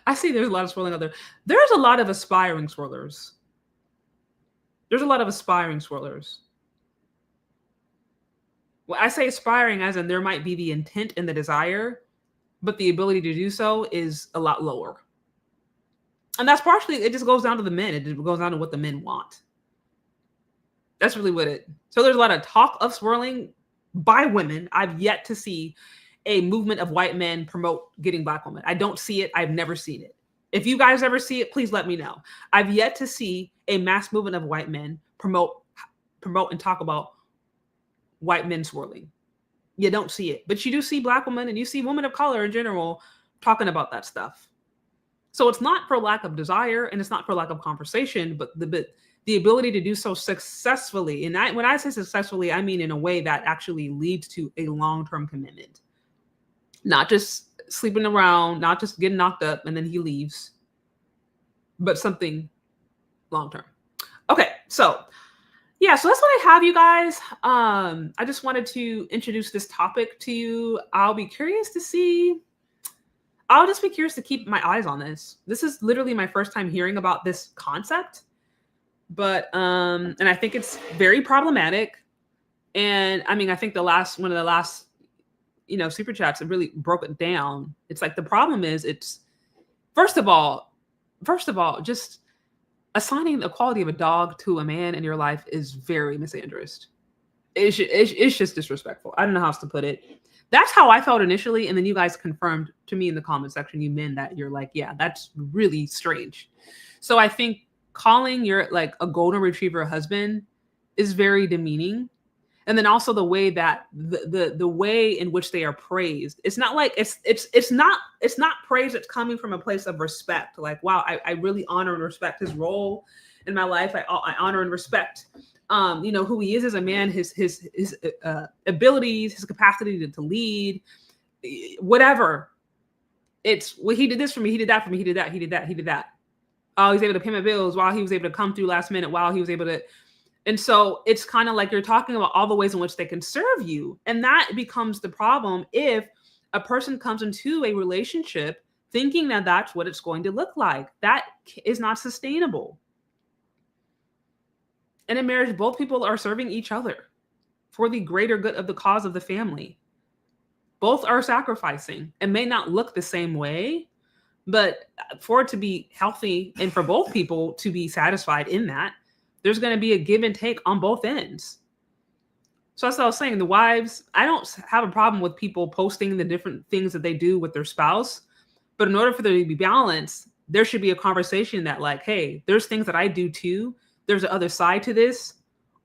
I see there's a lot of swirling out there. There's a lot of aspiring swirlers. There's a lot of aspiring swirlers. Well, I say aspiring as in there might be the intent and the desire, but the ability to do so is a lot lower. And that's partially, it just goes down to the men. It goes down to what the men want. That's really what it. So there's a lot of talk of swirling by women. I've yet to see a movement of white men promote getting Black women. I don't see it. I've never seen it. If you guys ever see it, please let me know. I've yet to see a mass movement of white men promote and talk about white men swirling. You don't see it, but you do see Black women and you see women of color in general talking about that stuff. So it's not for lack of desire and it's not for lack of conversation, but the ability to do so successfully. And when I say successfully, I mean in a way that actually leads to a long-term commitment. Not just sleeping around, not just getting knocked up and then he leaves, but something long-term. Okay, so yeah, so that's what I have, you guys. I just wanted to introduce this topic to you. I'll just be curious to keep my eyes on this. This is literally my first time hearing about this concept, but and I think it's very problematic. And I mean, I think one of the last, super chats that really broke it down. It's like the problem is it's first of all, just assigning the quality of a dog to a man in your life is very misandrist. It's just disrespectful. I don't know how else to put it. That's how I felt initially. And then you guys confirmed to me in the comment section, you men, that you're like, yeah, that's really strange. So I think calling your like a golden retriever husband is very demeaning. And then also the way that the way in which they are praised, it's not like it's not praise that's coming from a place of respect. Like, wow, I really honor and respect his role in my life. I honor and respect who he is as a man, his abilities, his capacity to lead, whatever. It's, well, he did this for me, he did that for me, he did that. Oh, he's able to pay my bills while he was able to come through last minute, while he was able to. And so it's kind of like you're talking about all the ways in which they can serve you. And that becomes the problem if a person comes into a relationship thinking that that's what it's going to look like. That is not sustainable. And in marriage, both people are serving each other for the greater good of the cause of the family. Both are sacrificing. It may not look the same way, but for it to be healthy and for both people to be satisfied in that, there's going to be a give and take on both ends. So that's what I was saying. The wives, I don't have a problem with people posting the different things that they do with their spouse. But in order for there to be balance, there should be a conversation that like, hey, there's things that I do too. There's the other side to this.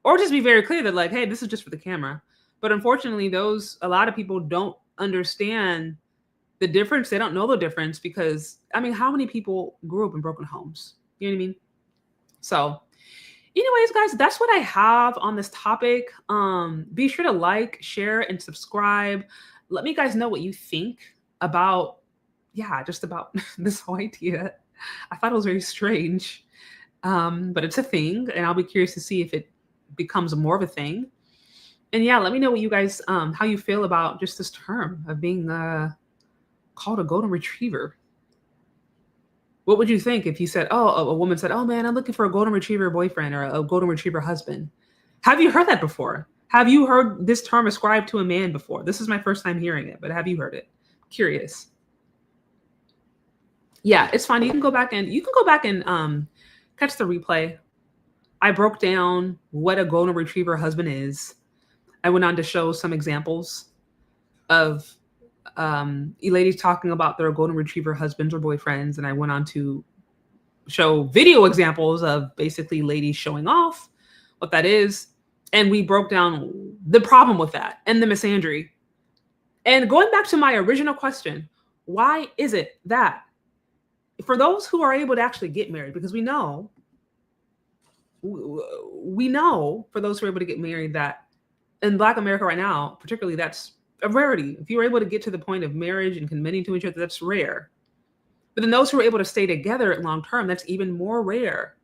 Or just be very clear that like, hey, this is just for the camera. But unfortunately, a lot of people don't understand the difference. They don't know the difference because, I mean, how many people grew up in broken homes? You know what I mean? So anyways, guys, that's what I have on this topic. Be sure to like, share, and subscribe. Let me guys know what you think about, just about this whole idea. I thought it was very strange, but it's a thing, and I'll be curious to see if it becomes more of a thing. And let me know what you guys, how you feel about just this term of being called a golden retriever. What would you think if you said, a woman said, oh man, I'm looking for a golden retriever boyfriend or a golden retriever husband? Have you heard that before? Have you heard this term ascribed to a man before? This is my first time hearing it, but have you heard it? Curious. Yeah, it's fine. You can go back and catch the replay. I broke down what a golden retriever husband is. I went on to show some examples of ladies talking about their golden retriever husbands or boyfriends. And I went on to show video examples of basically ladies showing off what that is. And we broke down the problem with that and the misandry. And going back to my original question, why is it that for those who are able to actually get married, because we know for those who are able to get married that in Black America right now, particularly, that's a rarity. If you're able to get to the point of marriage and committing to each other, that's rare. But then those who are able to stay together long term, that's even more rare.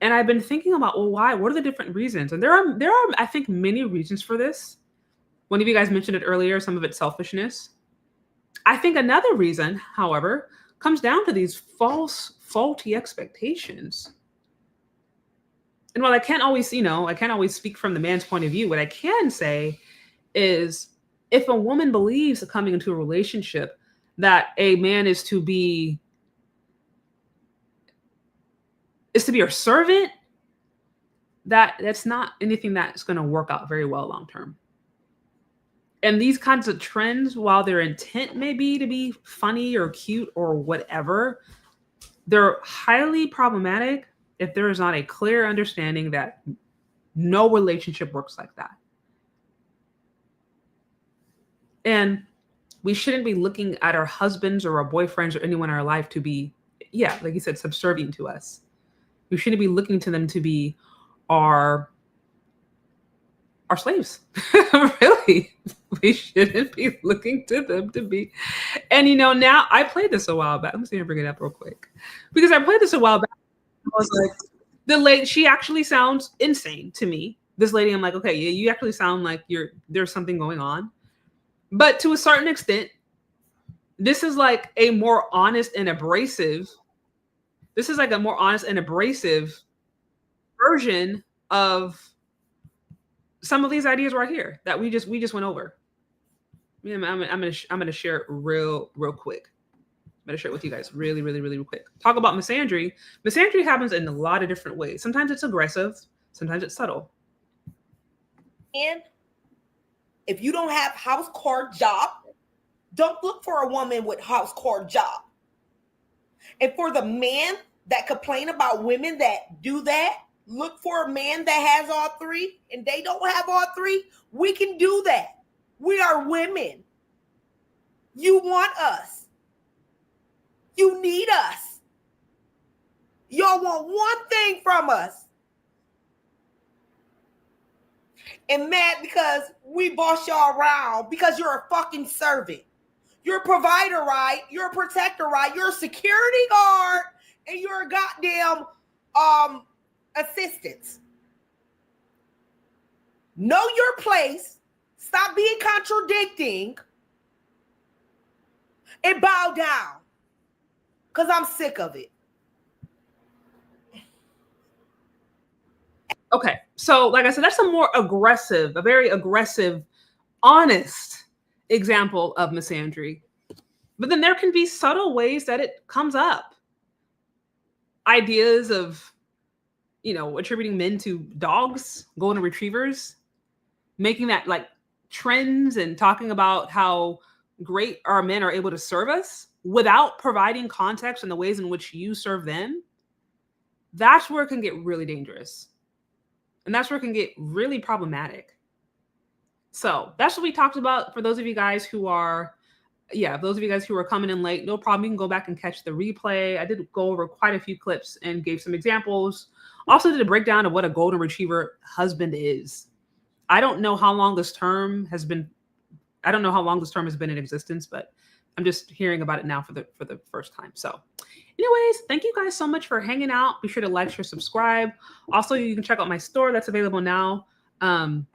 And I've been thinking about, well, why? What are the different reasons? And there are, I think, many reasons for this. One of you guys mentioned it earlier, some of it's selfishness. I think another reason, however, comes down to these faulty expectations. And while I can't always speak from the man's point of view, what I can say is if a woman believes coming into a relationship that a man is to be her servant, that's not anything that's going to work out very well long term. And these kinds of trends, while their intent may be to be funny or cute or whatever, they're highly problematic if there is not a clear understanding that no relationship works like that. And we shouldn't be looking at our husbands or our boyfriends or anyone in our life to be, like you said, subservient to us. We shouldn't be looking to them to be our slaves. Really, we shouldn't be looking to them to be. And now I played this a while back. Let me see if I bring it up real quick, because I played this a while back. I was like, the lady, she actually sounds insane to me. This lady, I'm like, okay, yeah, you actually sound like there's something going on. But to a certain extent, this is like a more honest and abrasive. This is like a more honest and abrasive version of some of these ideas right here that we just went over. I'm gonna share it real quick. I'm gonna share it with you guys really quick. Talk about misandry. Misandry happens in a lot of different ways. Sometimes it's aggressive, sometimes it's subtle. And if you don't have house core job, don't look for a woman with house core job. And for the man that complain about women that do that, look for a man that has all three, and they don't have all three. We can do that. We are women. You want us. You need us. Y'all want one thing from us. And mad because we boss y'all around because you're a fucking servant. You're a provider, right? You're a protector, right? You're a security guard, and you're a goddamn assistant. Know your place. Stop being contradicting. And bow down. Because I'm sick of it. Okay, so like I said, that's a very aggressive, honest example of misandry. But then there can be subtle ways that it comes up. Ideas of, attributing men to dogs, golden retrievers, making that like trends and talking about how great our men are able to serve us without providing context in the ways in which you serve them. That's where it can get really dangerous. And that's where it can get really problematic. So that's what we talked about. For those of you guys who are, coming in late, no problem. You can go back and catch the replay. I did go over quite a few clips and gave some examples. Also did a breakdown of what a golden retriever husband is. I don't know how long this term has been in existence, but I'm just hearing about it now for the first time. So anyways, thank you guys so much for hanging out. Be sure to like, share, subscribe. Also, you can check out my store that's available now. And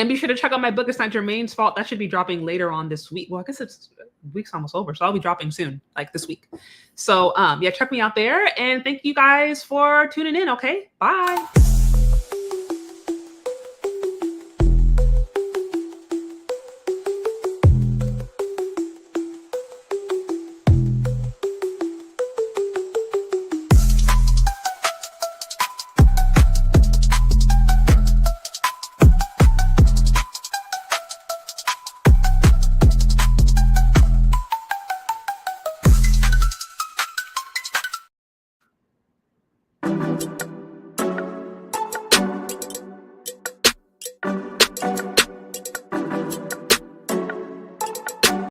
be sure to check out my book, It's Not Jermaine's Fault. That should be dropping later on this week. Well, I guess week's almost over, so I'll be dropping soon, like this week. So check me out there. And thank you guys for tuning in. Okay, bye.